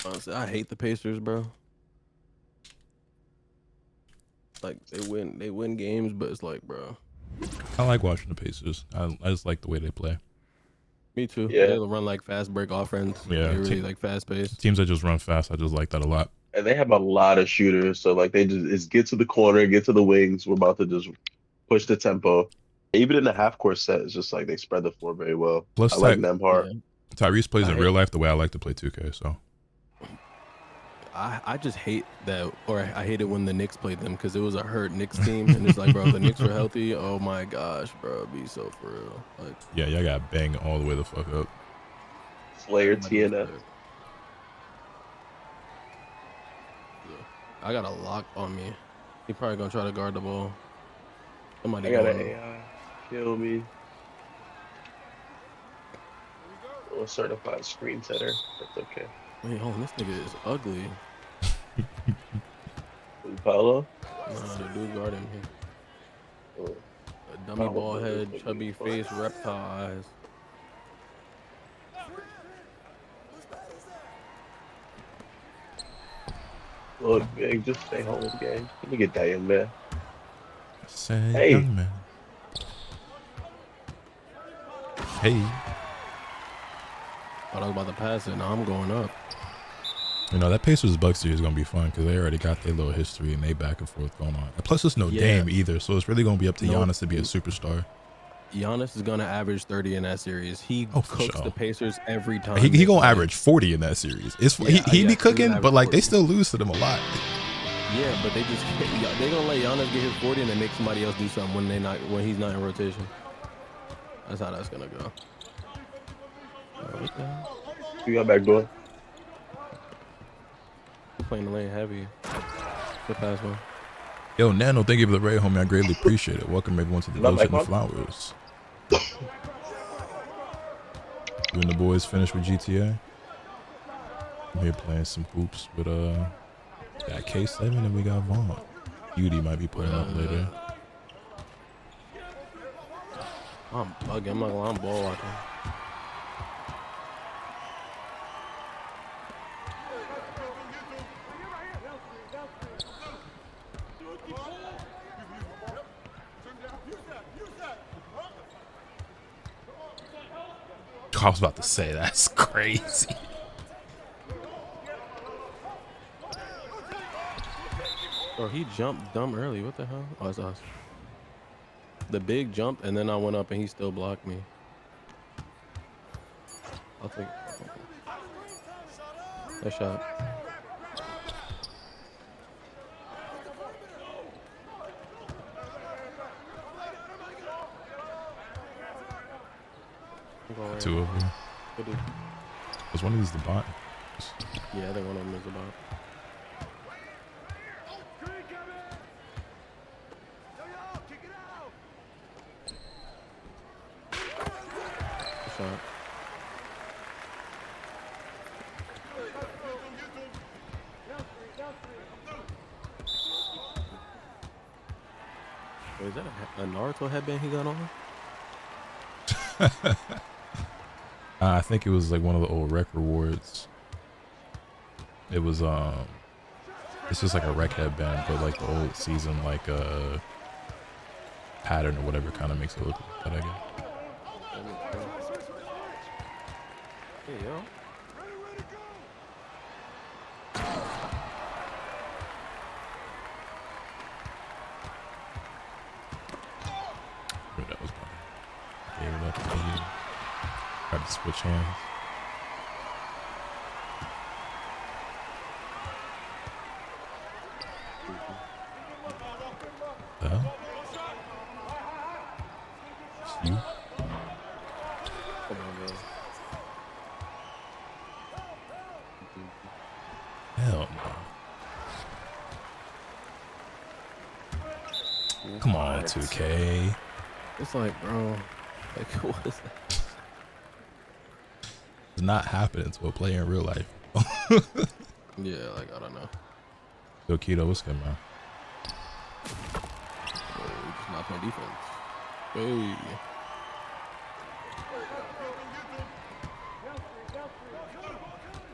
S3: Honestly, I hate the Pacers, bro. Like they win games, but it's like, bro.
S1: I like watching the Pacers. I just like the way they play.
S3: Me too.
S4: Yeah.
S3: They run like fast break offense.
S1: Yeah,
S3: They really like fast paced.
S1: Teams that just run fast, I just like that a lot.
S4: And they have a lot of shooters, so like they just get to the corner, get to the wings. We're about to just push the tempo. Even in the half court set, it's just like they spread the floor very well.
S1: Plus,
S4: I like Nemhart.
S3: Yeah.
S1: Tyrese plays in
S3: I
S1: real life the way I like to play 2K. So
S3: I just hate that, or I hate it when the Knicks played them because it was a hurt Knicks team, and it's like, bro, if the Knicks were healthy, oh my gosh, bro, it'd be so for real. Like,
S1: yeah, y'all got bang all the way the fuck up.
S4: Slayer
S3: everybody was
S4: TNF.
S3: there. Yeah. I got a lock on me. He probably gonna try to guard the ball. Somebody
S4: I got an
S3: going.
S4: AI. Kill me. A certified screen setter. That's okay.
S3: Wait, hold on, this nigga is ugly.
S4: Paolo?
S3: Nah, the dude guarding him here.
S4: Oh,
S3: A dummy
S4: Paolo
S3: ball
S4: looks
S3: head,
S4: like
S3: chubby
S4: he's fun.
S3: face, reptile eyes.
S4: Look, big, just stay home, gang. Let me get that in there.
S1: Say,
S4: Hey.
S1: young man. Hey.
S3: Thought I was about to pass it. Now I'm going up.
S1: You know, that Pacers Bucks series is going to be fun because they already got their little history and they back and forth going on. And plus, it's no
S3: Yeah.
S1: Dame either. So it's really going to be up to
S3: No.
S1: Giannis to be a superstar.
S3: Giannis is gonna average 30 in that series. He
S1: Oh, for
S3: cooks
S1: sure.
S3: the Pacers every time.
S1: He
S3: they
S1: going to
S3: play.
S1: average 40 in that series. It's
S3: Yeah,
S1: he
S3: yeah,
S1: be
S3: he
S1: cooking,
S3: will
S1: but like they
S3: average
S1: still lose to them a lot.
S3: Yeah, but they just they gonna let Giannis get his 40 and then make somebody else do something when he's not in rotation. That's how that's gonna go. Oh, what the hell?
S4: You got back door.
S3: We're playing the lane heavy. Good pass one.
S1: Yo, Nano, thank you for the raid, homie. I greatly appreciate it. Welcome everyone to the
S4: Is that
S1: Lotion
S4: mic
S1: and
S4: on?
S1: Flowers. You and the boys finished with GTA? I'm here playing some hoops with got K7 and we got Vaughn. Beauty might be putting up later.
S3: I'm bugging. I'm not gonna lie, I'm ball watching.
S1: I was about to say that's crazy.
S3: Bro, he jumped dumb early. What the hell? Oh, it's us. The big jump, and then I went up, and he still blocked me. I'll take that shot. I'm going right.
S1: Two of them.
S3: Good dude.
S1: Was one of these the bot?
S3: Yeah, I think one of them is about. Good shot. Wait, is that a Naruto headband he got on?
S1: I think it was like one of the old rec rewards. It was it's just like a rec headband, but like the old season like pattern or whatever kind of makes it look like that, I guess.
S3: Hey, yo.
S1: Wait, that was mine. Gave it up to you. Got to switch hands. The hell? It's you?
S3: Come on, man.
S1: Hell no. Come on, 2K.
S3: It's like, bro, like, what is that?
S1: It's not happening to a player in real life.
S3: Yeah, like, I don't know.
S1: Yo, Keto, what's good, man?
S3: We just not playing defense. Hey.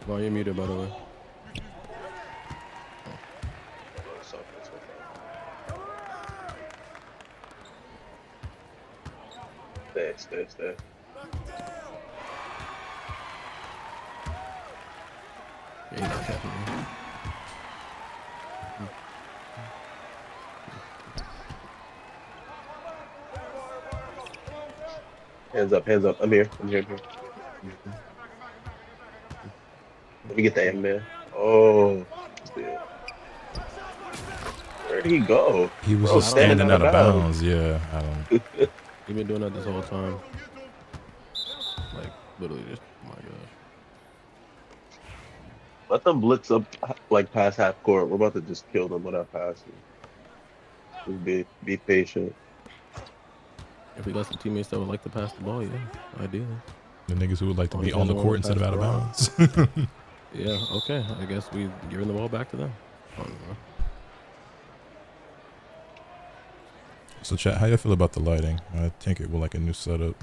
S3: Well, you're muted, by the way.
S4: Stay.
S3: Yeah, he's not catching me.
S4: Hands up, hands up. I'm here. I'm here. I'm here. Let me get that in, man. Oh, shit. Where'd he go?
S1: He was
S4: Bro,
S1: just standing out of bounds. Yeah, I don't.
S3: You've been doing that this whole time. Like literally just. Oh my gosh.
S4: Let them blitz up like past half court. We're about to just kill them without passing. Just be patient.
S3: If we got some teammates that would like to pass the ball, yeah, ideally.
S1: The niggas who would like to
S3: Oh,
S1: be
S3: he
S1: on the
S3: doesn't
S1: court
S3: want to
S1: instead of out of
S3: pass
S1: bounds.
S3: Yeah, okay. I guess we giving the ball back to them. I don't know.
S1: So chat, how you feel about the lighting? I think it will like a new setup.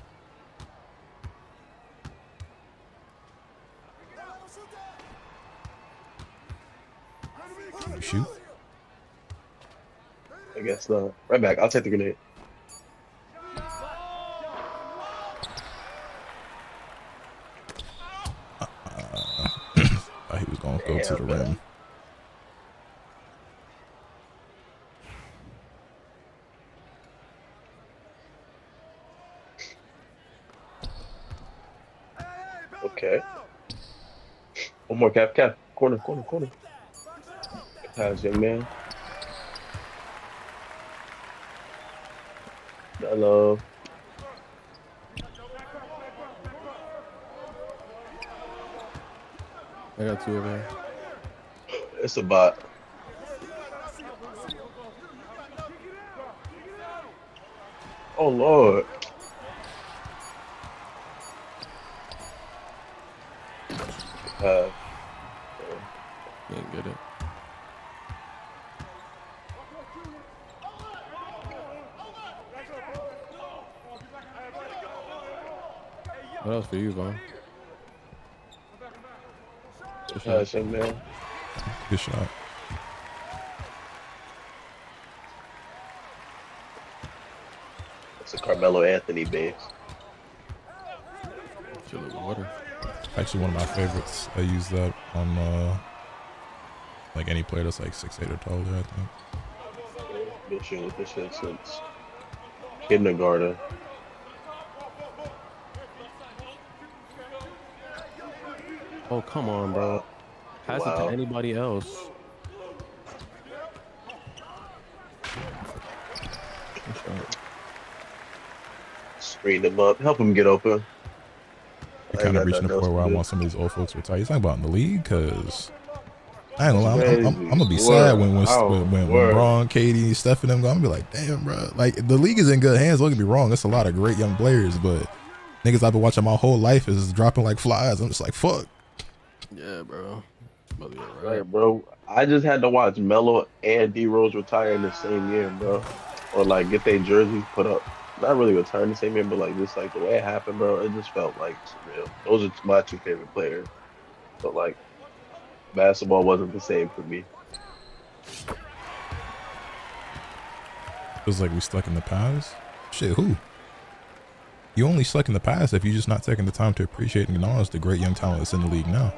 S1: Can you shoot?
S4: I guess not. Right back. I'll take the grenade.
S1: Thought he was gonna go to the
S4: Damn, man.
S1: rim.
S4: Okay. One more cap. Corner. Pass, young man. Hello.
S3: I got two over here.
S4: It's a bot. Oh Lord.
S3: Didn't get it. What else for you, Vaughn? Good shot.
S4: Pass, young man.
S1: Good shot.
S4: It's a Carmelo Anthony base.
S3: Chill with water.
S1: Actually, one of my favorites. I use that on like any player that's like 6'8" or taller. I think.
S4: Been shooting with this shit since kindergarten.
S3: Oh, come on, bro. Pass it to
S4: Wow.
S3: anybody else. Good shot.
S4: Screen him up. Help him get open.
S1: You're
S4: I
S1: kind of
S4: got
S1: reaching the
S4: nothing else
S1: point where I
S4: to do.
S1: want some of these old folks to retire. You talking about in the league? Cause I ain't gonna lie, I'm
S4: Crazy.
S1: gonna be
S4: Word.
S1: sad when
S4: Word.
S1: Braun, Katie, Steph and them go. I'm gonna be like, damn, bro. Like the league is in good hands. Don't get me wrong. It's a lot of great young players, but niggas I've been watching my whole life is dropping like flies. I'm just like, fuck.
S3: Yeah, bro. About to be alright.
S4: Right, bro. I just had to watch Melo and D Rose retire in the same year, bro. Or like get their jerseys put up. Not really retire in the same year, but like just like the way it happened, bro. It just felt like surreal. Those are my two favorite players. But like basketball wasn't the same for me.
S1: Feels like we stuck in the past. Shit, who? You only stuck in the past if you're just not taking the time to appreciate and acknowledge the great young talent that's in the league now.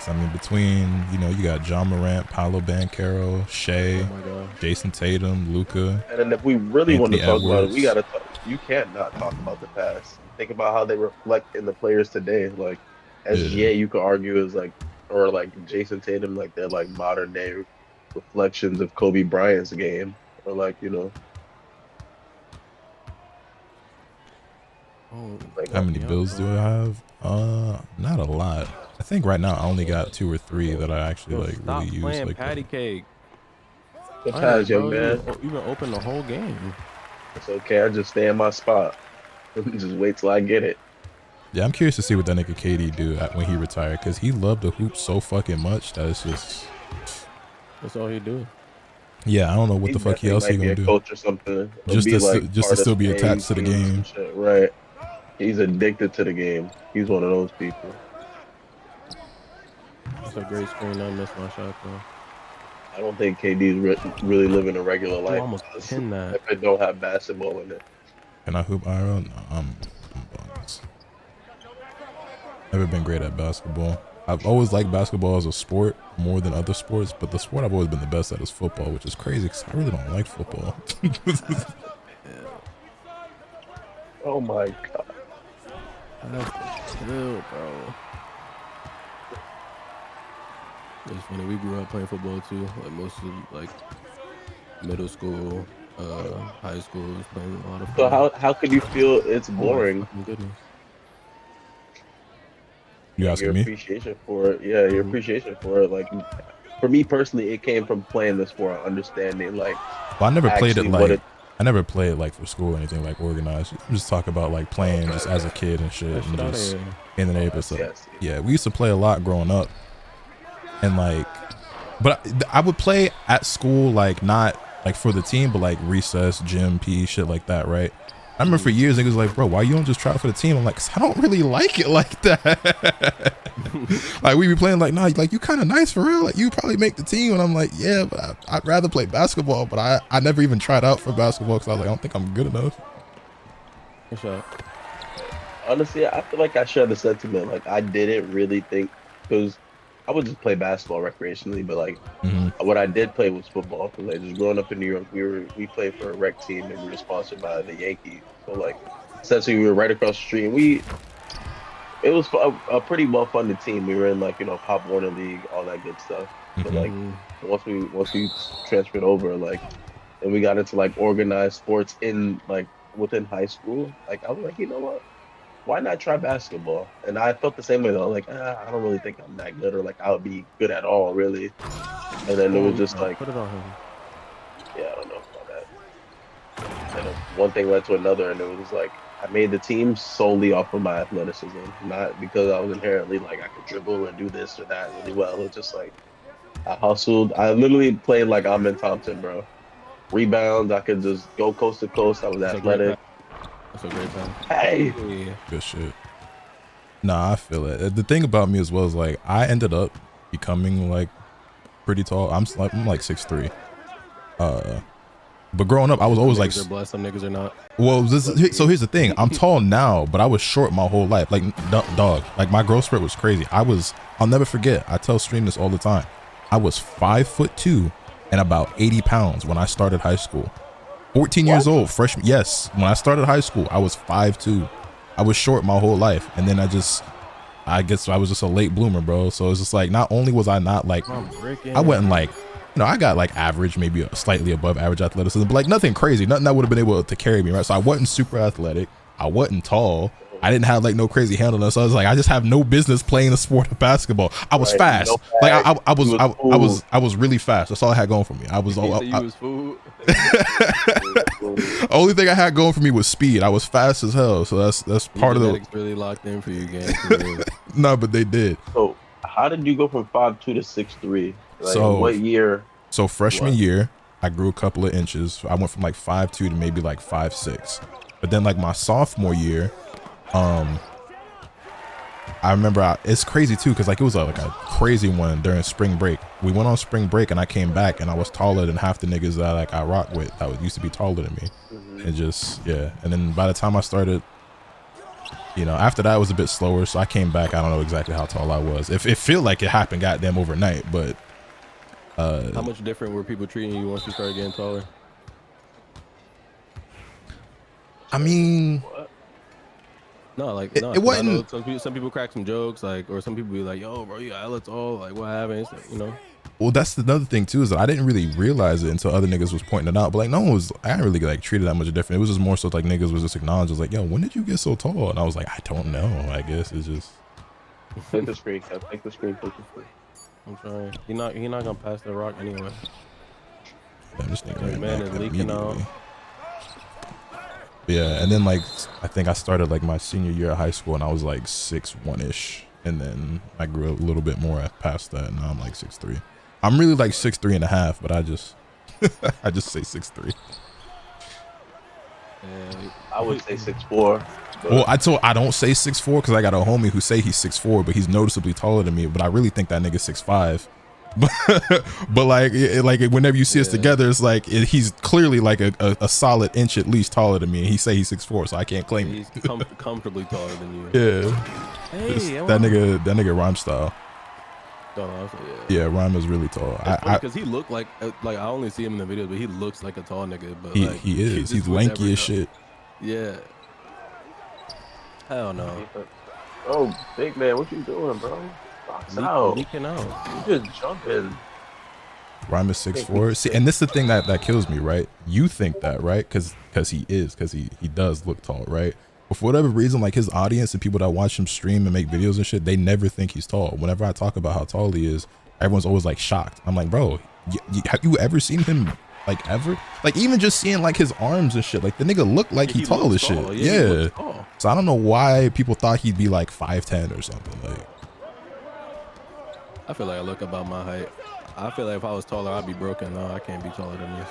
S1: So, I mean, between, you know, you got John Morant, Paolo Banchero, Shea,
S3: Oh my god.
S1: Jason Tatum, Luka.
S4: And then if we really want to
S1: Anthony
S4: talk about it, we
S1: Edwards.
S4: gotta talk. You can't not talk about the past. Think about how they reflect in the players today. Like SGA, you could argue is like, or like Jason Tatum, like they're like modern day reflections of Kobe Bryant's game, or like
S3: Oh,
S4: like
S1: How many builds do I have? Not a lot. I think right now I only got 2 or 3 that I actually
S3: Bro,
S1: like
S3: stop
S1: really use.
S3: playing
S1: Like
S3: patty cake.
S4: the
S3: Alright,
S4: past, young
S3: bro,
S4: man.
S3: you been open the whole game.
S4: It's okay. I just stay in my spot. Just wait till I get it.
S1: Yeah, I'm curious to see what that nigga KD do when he retired, because he loved the hoop so fucking much that it's just.
S3: That's all he do.
S1: Yeah, I don't know what
S4: He
S1: the fuck
S4: definitely
S1: else he
S4: might be
S1: gonna
S4: a
S1: do.
S4: coach or something. He'll
S1: Just
S4: be
S1: to
S4: like
S1: just to
S4: part of
S1: still be
S4: the
S1: attached to the
S4: team or some
S1: game.
S4: shit. Right. He's addicted to the game. He's one of those people.
S3: That's a great screen. I missed my shot though.
S4: I don't think KD's really living a regular
S3: I
S4: life
S3: almost pinned that.
S4: if it don't have basketball in it.
S1: Can I hoop IRL? No, I'm bonus. Never been great at basketball. I've always liked basketball as a sport more than other sports, but the sport I've always been the best at is football, which is crazy because I really don't like football.
S4: Oh my god.
S3: That's chill, bro. It's funny. We grew up playing football too. Like most of like middle school, high school was playing a lot of
S4: So
S3: football.
S4: how could you feel it's
S3: Oh my
S4: boring?
S3: fucking goodness.
S1: You
S4: Like your
S1: asking me?
S4: appreciation for it, yeah, your appreciation for it. Like for me personally, it came from playing the sport, understanding like
S1: Well, I never played it
S4: actually what
S1: like,
S4: it.
S1: I never played like for school or anything like organized. I'm just talking about like playing
S4: Okay,
S1: just as a
S4: okay.
S1: kid and shit
S3: That
S1: and
S3: shit out of
S1: just
S3: here.
S1: in the
S4: I
S1: neighborhood
S4: see,
S1: stuff.
S4: I see.
S1: Yeah, we used to play a lot growing up, and like, but I would play at school like not like for the team, but like recess, gym, PE, shit like that, right? I remember for years niggas was like, bro, why you don't just try for the team? I'm like, 'cause I don't really like it like that. Like we be playing like, nah, like you kind of nice for real. Like you probably make the team, and I'm like, yeah, but I'd rather play basketball. But I never even tried out for basketball because I was like, I don't think I'm good enough.
S3: Good shot.
S4: Honestly, I feel like I share the sentiment. Like I didn't really think because I would just play basketball recreationally, but like
S1: Hmm.
S4: what I did play was football. 'Cause, like just growing up in New York, we played for a rec team and we were sponsored by the Yankees. So like essentially we were right across the street and it was a pretty well funded team. We were in like Pop Warner League, all that good stuff. But
S1: Hmm.
S4: like
S3: Mm-hmm.
S4: once we transferred over, like and we got into like organized sports in like within high school, like I was like, you know what? Why not try basketball? And I felt the same way though. Like, I don't really think I'm that good, or like I would be good at all, really. And then it was just like,
S3: Put it on him.
S4: yeah, I don't know about that. And then one thing led to another, and it was like I made the team solely off of my athleticism, not because I was inherently like I could dribble or do this or that really well. It's just like I hustled. I literally played like Amin Thompson, bro. Rebounds, I could just go coast to coast. I was
S3: That's a great pass.
S4: athletic.
S3: That's a great pass.
S4: Hey,
S3: Yeah.
S1: Good shit. Nah, I feel it. The thing about me as well is like I ended up becoming like pretty tall. I'm like 6'3". But growing up, I was always
S3: Some
S1: like,
S3: niggas are blessed, some niggas are not.
S1: well, so here's the thing. I'm tall now, but I was short my whole life. Like dog, like my growth spurt was crazy. I'll never forget. I tell Stream this all the time. I was 5'2" and about 80 pounds when I started high school. 14 years old, freshman. Yes, when I started high school, I was 5'2". I was short my whole life, and then I guess I was just a late bloomer, bro. So it's just like not only was I not like, I wasn't like, I got like average, maybe slightly above average athleticism, but like nothing crazy, nothing that would have been able to carry me, right? So I wasn't super athletic, I wasn't tall, I didn't have like no crazy handle, so I was like, I just have no business playing the sport of basketball. I was fast,
S4: no
S1: like
S4: bag.
S1: I was really fast. That's all I had going for me. I was all.
S3: You was food.
S1: Only thing I had going for me was speed. I was fast as hell, so that's part of the.
S3: Really locked in for you, gang.
S1: No, but they did.
S4: So how did you go from 5'2" to 6'3"? Like,
S1: So
S4: what year?
S1: So freshman year, I grew a couple of inches. I went from like 5'2" to maybe like 5'6". But then like my sophomore year, I remember it's crazy too, because like it was like a crazy one during spring break. We went on spring break and I came back and I was taller than half the niggas that like I rock with that used to be taller than me. And just, yeah. And then by the time I started, after that it was a bit slower, so I came back. I don't know exactly how tall I was. It feel like it happened goddamn overnight, but
S3: how much different were people treating you once you started getting taller?
S1: I mean,
S3: no, like
S1: it wasn't.
S3: Some people crack some jokes, like, or some people be like, "Yo, bro, you got hella tall. Like, what happened?" It's like,
S1: Well, that's another thing too, is that I didn't really realize it until other niggas was pointing it out. But like, no one was. I didn't really like treated that much different. It was just more so like niggas was just acknowledged, like, "Yo, when did you get so tall?" And I was like, "I don't know. I guess it's just."
S4: Take the screen, Kev. Take the screen. Take the screen.
S3: I'm trying. He not gonna pass the rock anyway.
S1: Damn, this nigga ran
S3: Man
S1: back
S3: is leaking out.
S1: immediately. Yeah, and then like I think I started like my senior year of high school and I was like 6'1" and then I grew a little bit more past that, and now I'm like 6'3". I'm really like 6'3" and a half, but I just I just say 6'3".
S4: I would say 6'4".
S1: Well, I don't say 6'4" because I got a homie who say he's 6'4", but he's noticeably taller than me. But I really think that nigga's 6'5". But like whenever you see us together, it's like he's clearly like a solid inch at least taller than me, and he say he's 6'4", so I can't claim it.
S3: He's comfortably taller than you.
S1: Yeah,
S3: Hey,
S1: that nigga rhyme style. Yeah, rhyme is really tall.
S3: Because he looked like I only see him in the videos, but he looks like a tall nigga. But
S1: he is. He's lanky as shit.
S3: Yeah. Hell no.
S4: Oh, big man, what you doing, bro? Box out.
S3: Leaking out.
S4: You just jumping.
S1: Rhyme is 6'4". See, and this is the thing that kills me, right? You think that, right? Because he does look tall, right? But for whatever reason, like his audience and people that watch him stream and make videos and shit, they never think he's tall. Whenever I talk about how tall he is, everyone's always like shocked. I'm like, bro, have you ever seen him like ever? Like even just seeing like his arms and shit, like the nigga look like he tall as shit. Yeah. So I don't know why people thought he'd be like 5'10" or something. Like
S3: I feel like I look about my height. I feel like if I was taller, I'd be broken. No, I can't be taller than this.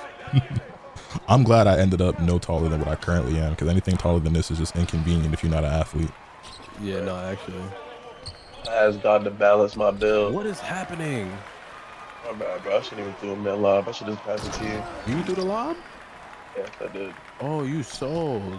S1: I'm glad I ended up no taller than what I currently am, because anything taller than this is just inconvenient if you're not an athlete.
S3: Yeah, no, actually.
S4: I asked God to balance my build.
S3: What is happening?
S4: My bad, bro. I shouldn't even throw him that lob. I should just pass it to you.
S3: You threw the lob?
S4: Yes, I did.
S3: Oh, you sold.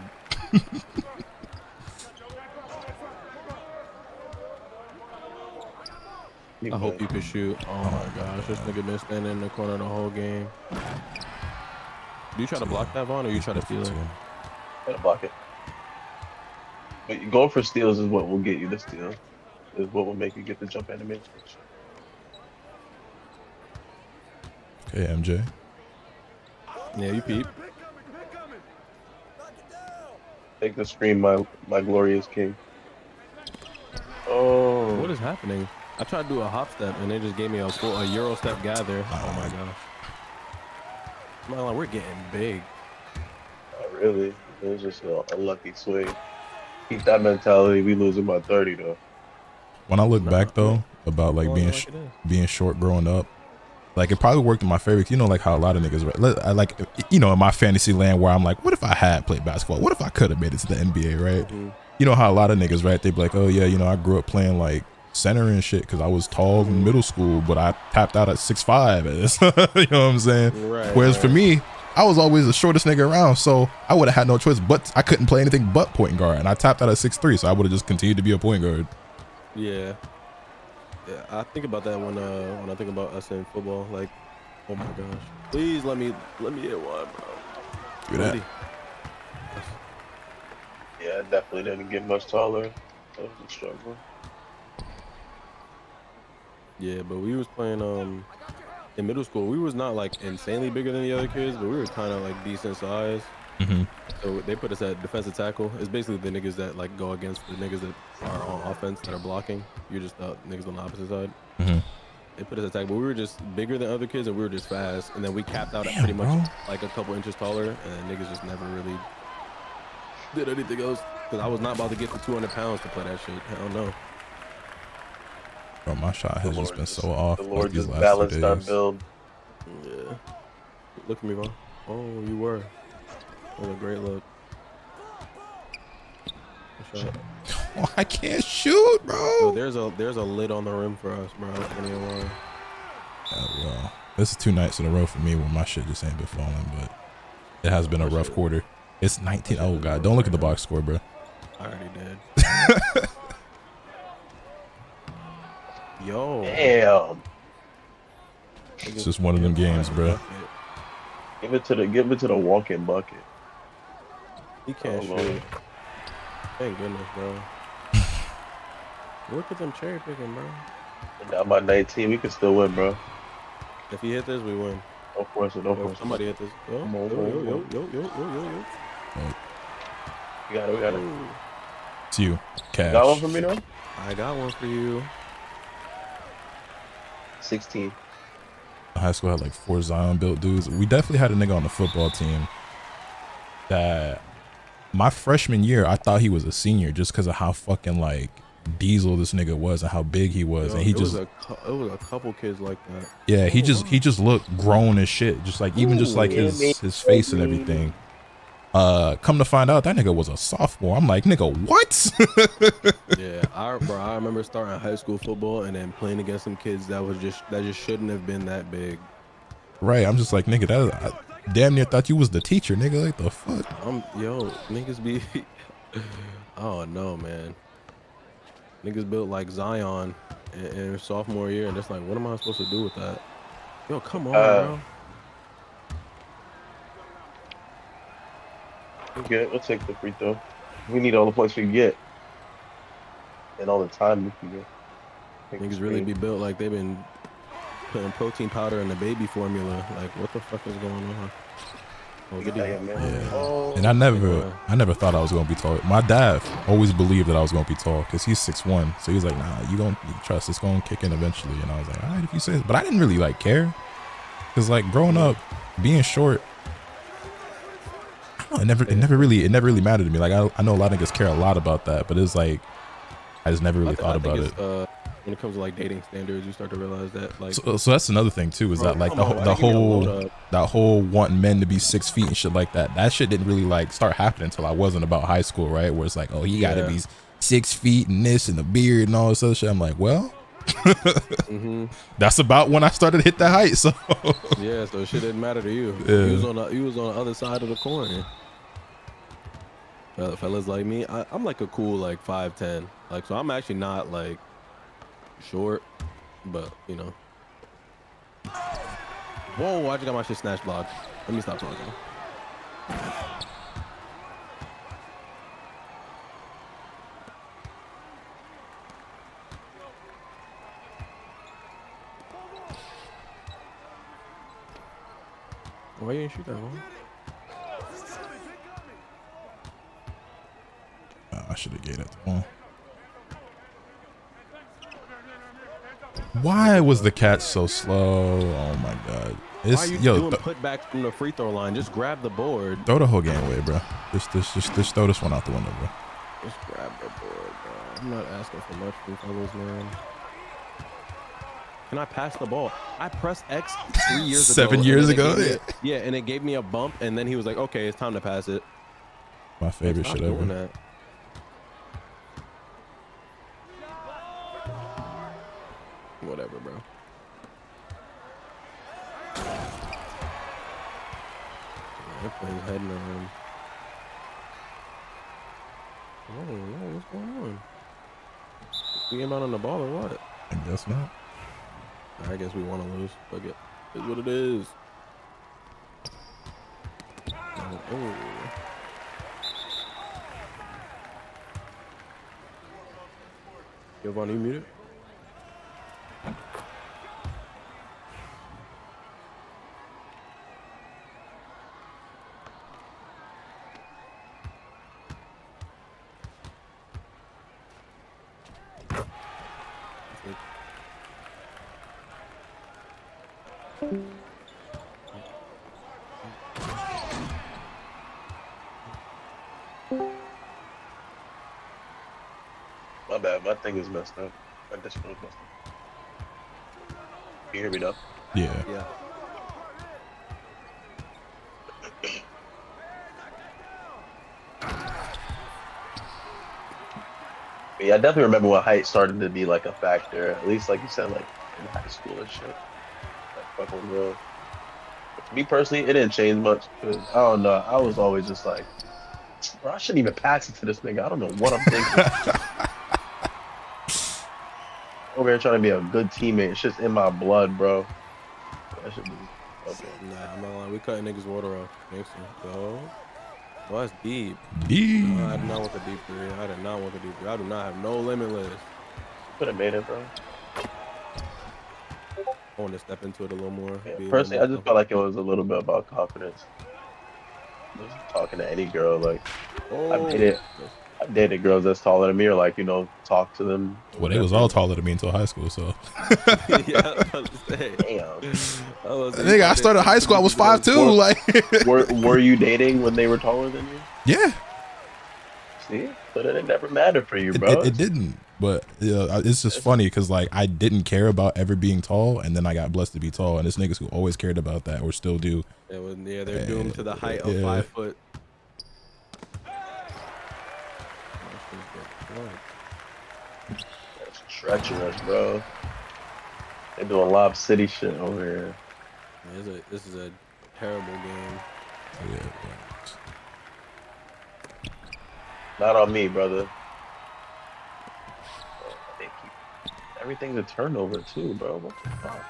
S3: I hope you can shoot. Oh my gosh, this nigga been standing in the corner the whole game. Do you try to block that, Vaughn, or you try to steal it?
S4: Gotta block it. But going for steals is what will get you the steal. Is what will make you get the jump animation.
S1: Okay, MJ.
S3: Yeah, you peep.
S4: Take the screen, my glorious king. Oh.
S3: What is happening? I tried to do a hop step and they just gave me a Euro step gather. Oh my gosh. Man, we're getting big.
S4: Not really. It was just a lucky swing. Keep that mentality. We losing by 30 though.
S1: When I look back though, about like being short growing up, like it probably worked in my favor. You know, like how a lot of niggas, I like, you know, in my fantasy land where I'm like, what if I had played basketball? What if I could have made it to the NBA, right? Mm-hmm. You know how a lot of niggas, right? They be like, oh yeah, you know, I grew up playing like center and shit because I was tall in middle school, but I tapped out at 6'5". You know what I'm saying?
S3: Right,
S1: Whereas for me, I was always the shortest nigga around, so I would have had no choice. But I couldn't play anything but point guard, and I tapped out at 6'3", so I would have just continued to be a point guard.
S3: Yeah. Yeah, I think about that when I think about us in football. Like, oh my gosh, please let me hit one, bro.
S1: Do that.
S4: Yeah, I definitely didn't get much taller. That was a struggle.
S3: Yeah, but we was playing in middle school. We was not like insanely bigger than the other kids, but we were kind of like decent size.
S1: Mm-hmm.
S3: So they put us at defensive tackle. It's basically the niggas that like go against the niggas that are on offense that are blocking. You're just the niggas on the opposite side.
S1: Mm-hmm.
S3: They put us at tackle, but we were just bigger than other kids and we were just fast. And then we capped out at pretty much like a couple inches taller, and niggas just never really did anything else. Because I was not about to get to 200 pounds to play that shit. Hell no.
S1: Bro, my shot has just been so off.
S4: The Lord
S1: like these
S4: just
S1: last
S4: balanced
S1: 2 days.
S4: our build.
S3: Yeah. Look at me, Vaughn. Oh, you were. That was a great look.
S1: Oh, I can't shoot, bro.
S3: So there's a lid on the rim for us, bro.
S1: Well, this is 2 nights in a row for me where my shit just ain't been falling, but it has been a rough quarter. It's 19. Oh god, don't look at the box score, bro.
S3: I already did. Yo.
S4: Damn.
S1: It's just one of them games, bro.
S4: Give it to the walking bucket.
S3: He can't shoot. Thank goodness, bro. Look at them cherry picking, bro.
S4: Down by 19, we can still win, bro.
S3: If he hit this, we win.
S4: Don't force it. Don't force it.
S3: Somebody hit this. Yo.
S4: We got it.
S1: It's you, Cash.
S4: Got one for me, though?
S3: I got one for you.
S4: 16.
S1: High school had like 4 Zion built dudes. We definitely had a nigga on the football team that my freshman year, I thought he was a senior just because of how fucking like diesel this nigga was and how big he was.
S3: Yo,
S1: and he
S3: it
S1: just
S3: was a couple kids like that.
S1: Yeah, he just looked grown as shit. Just like even just like his face and everything. Come to find out that nigga was a sophomore. I'm like, nigga, what?
S3: Yeah, I remember starting high school football and then playing against some kids that just shouldn't have been that big.
S1: Right, I'm just like, nigga, I damn near thought you was the teacher, nigga. Like the fuck?
S3: Yo, niggas be oh no, man. Niggas built like Zion in sophomore year, and it's like, what am I supposed to do with that? Yo, come on, bro.
S4: Okay, we'll take the free throw. We need all the points we can get. and all the time you can get.
S3: Niggas really be built like they've been putting protein powder in the baby formula. Like, what the fuck is going on? Oh, good
S4: Yeah,
S3: deal.
S4: man.
S1: Yeah.
S4: Oh,
S1: And I never thought I was gonna be tall. My dad always believed that I was gonna be tall because he's 6'1", so he's like, nah, you trust it's gonna kick in eventually. And I was like, all right, if you say it. But I didn't really like care, because like growing up, being short, I don't know, it never really mattered to me. Like I know a lot of niggas care a lot about that, but it's like I just never really thought about it.
S3: When it comes to like dating standards, you start to realize that like.
S1: So that's another thing too, is
S3: Bro,
S1: that like
S3: come on, why
S1: the
S3: you give me a load
S1: whole
S3: up?
S1: that whole wanting men to be 6 feet and shit like that. That shit didn't really like start happening until I wasn't about high school, right? Where it's like, oh, he got to be 6 feet and this and the beard and all this other shit. I'm like, well, that's about when I started to hit that height. So
S3: yeah, so shit didn't matter to you.
S1: Yeah.
S3: You was on the other side of the coin. Fellas like me, I'm like a cool like 5'10", like, so I'm actually not like short, but you know. Whoa, I just got my shit snatch blocked. Let me stop talking. Why you didn't shoot that one?
S1: I should have gave that to him. Why was the catch so slow? Oh my god!
S3: Why are you doing putbacks from the free throw line? Just grab the board.
S1: Throw the whole game away, bro. Just throw this one out the window, bro.
S3: Just grab the board, bro. I'm not asking for much from fellas, man. Can I pass the ball? I pressed X 3 years ago.
S1: 7 years ago?
S3: Yeah, and it gave me a bump, and then he was like, okay, it's time to pass it.
S1: My favorite shit ever.
S3: That. Whatever, bro. They're playing head on. Oh, no, what's going on? We ain't out on the ball or what?
S1: I guess not.
S3: I guess we want to lose. Fuck it. It's what it is. Oh. Giovanni, you muted?
S4: My bad. My thing is messed up. My display is messed up. Can you hear me now?
S1: Yeah.
S3: Yeah.
S4: Yeah, I definitely remember when height started to be like a factor. At least, like you said, like in high school and shit. Like fucking real. But for me personally, it didn't change much. Cause I don't know. I was always just like, bro, I shouldn't even pass it to this nigga. I don't know what I'm thinking. Over here trying to be a good teammate. It's just in my blood, bro. That should be okay.
S3: Nah, I'm not lying. We cutting niggas water off. Thanks, yo. Well, that's deep.
S1: Deep.
S3: No, I did not want the deep three. I did not want the deep three. I do not have no limitless.
S4: Could have made it, bro.
S3: I want to step into it a little more.
S4: Yeah,
S3: Be a
S4: personally, I
S3: little
S4: just felt like it was a little bit about confidence. Just talking to any girl, like I dated girls that's taller than me, or like, you know, talk to them.
S1: Well, they was all taller than me until high school, so.
S3: Yeah, I was about to say.
S4: Damn.
S1: Nigga, I started high school. I was 5'2". Like.
S4: were you dating when they were taller than you?
S1: Yeah.
S4: See, but it never mattered for you, bro.
S1: It didn't. But yeah, it's just funny because like I didn't care about ever being tall, and then I got blessed to be tall, and it's niggas who always cared about that or still do.
S3: Yeah, they're doomed to the height of 5 foot.
S4: That's treacherous, bro. They're doing Lob City shit over here.
S3: This is a terrible game.
S1: Yeah.
S4: Not on me, brother. Everything's a turnover too, bro. What the fuck?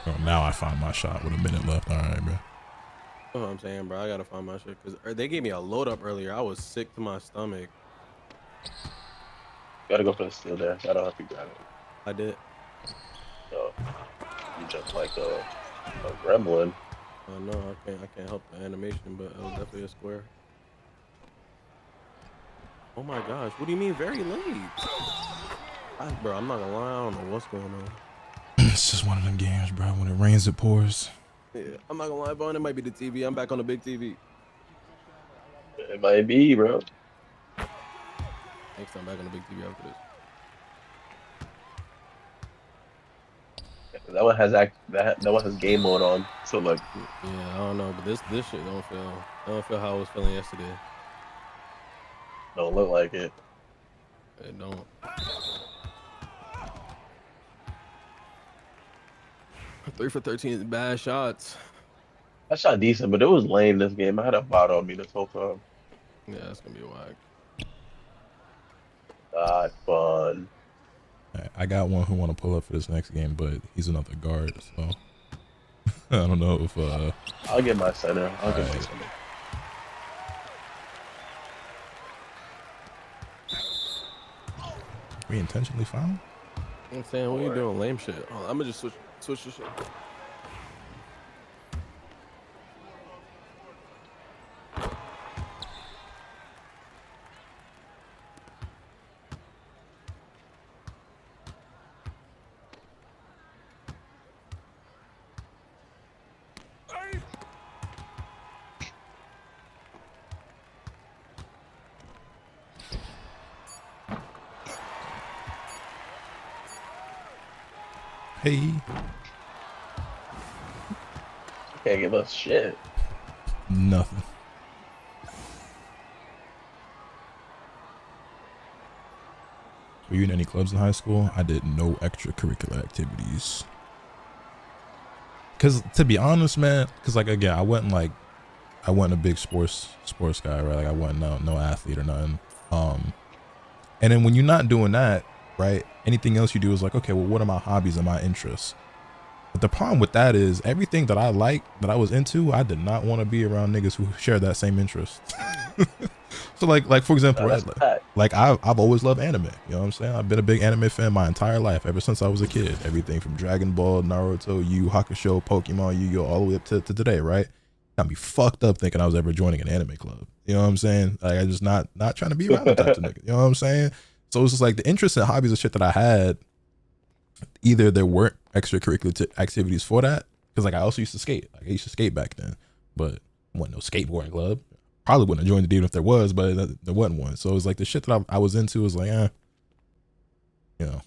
S1: Oh, now I find my shot with a minute left. All right, bro.
S3: That's what I'm saying, bro. I gotta find my shit because they gave me a load up earlier. I was sick to my stomach.
S4: Gotta go for the steal there. I don't have to grab it.
S3: I did.
S4: So you just like a gremlin.
S3: No, I can't help the animation, but it was definitely a square. Oh my gosh, what do you mean very late? Bro, I'm not gonna lie, I don't know what's going on.
S1: It's just one of them games, bro. When it rains, it pours.
S3: Yeah, I'm not gonna lie, bro. It might be the TV. I'm back on the big TV.
S4: It might be, bro.
S3: Next time back on the big TV after this.
S4: That one has that one has game mode on. So like,
S3: Yeah, I don't know, but this shit don't feel how I was feeling yesterday.
S4: don't look like it.
S3: It don't. Three for 13 bad shots.
S4: I shot decent, but it was lame this game. I had a bot on me this whole time.
S3: Yeah, that's gonna be whack.
S4: Not fun.
S1: I got one who want to pull up for this next game, but he's another guard, so I don't know if
S4: I'll get my center. I'll get my
S1: Alright.
S4: center.
S1: we intentionally found.
S3: I'm saying, what are you doing? Lame shit. Oh, I'm gonna just switch the shit.
S1: Hey,
S4: Can't give us shit.
S1: nothing. Were you in any clubs in high school? I did no extracurricular activities. Cause to be honest, man, cause like again, I wasn't a big sports guy, right? Like I wasn't no athlete or nothing. And then when you're not doing that, right? Anything else you do is like, okay, well, what are my hobbies and my interests? But the problem with that is everything that I like, that I was into, I did not want to be around niggas who share that same interest. So like for example,
S4: Nah,
S1: right,
S4: that's a fact.
S1: like I've always loved anime. You know what I'm saying? I've been a big anime fan my entire life, ever since I was a kid. Everything from Dragon Ball, Naruto, Yu Hakusho, Pokemon, Yu-Gi-Oh, all the way up to today, right? Got me fucked up thinking I was ever joining an anime club. You know what I'm saying? Like I just not trying to be around that type of nigga. You know what I'm saying? So it's just like the interests and hobbies and shit that I had, either there weren't extracurricular activities for that, because like I also used to skate. Like I used to skate back then, but wasn't no skateboarding club. Probably wouldn't have joined it even if there was, but there wasn't one. So it was like the shit that I was into was like, you know,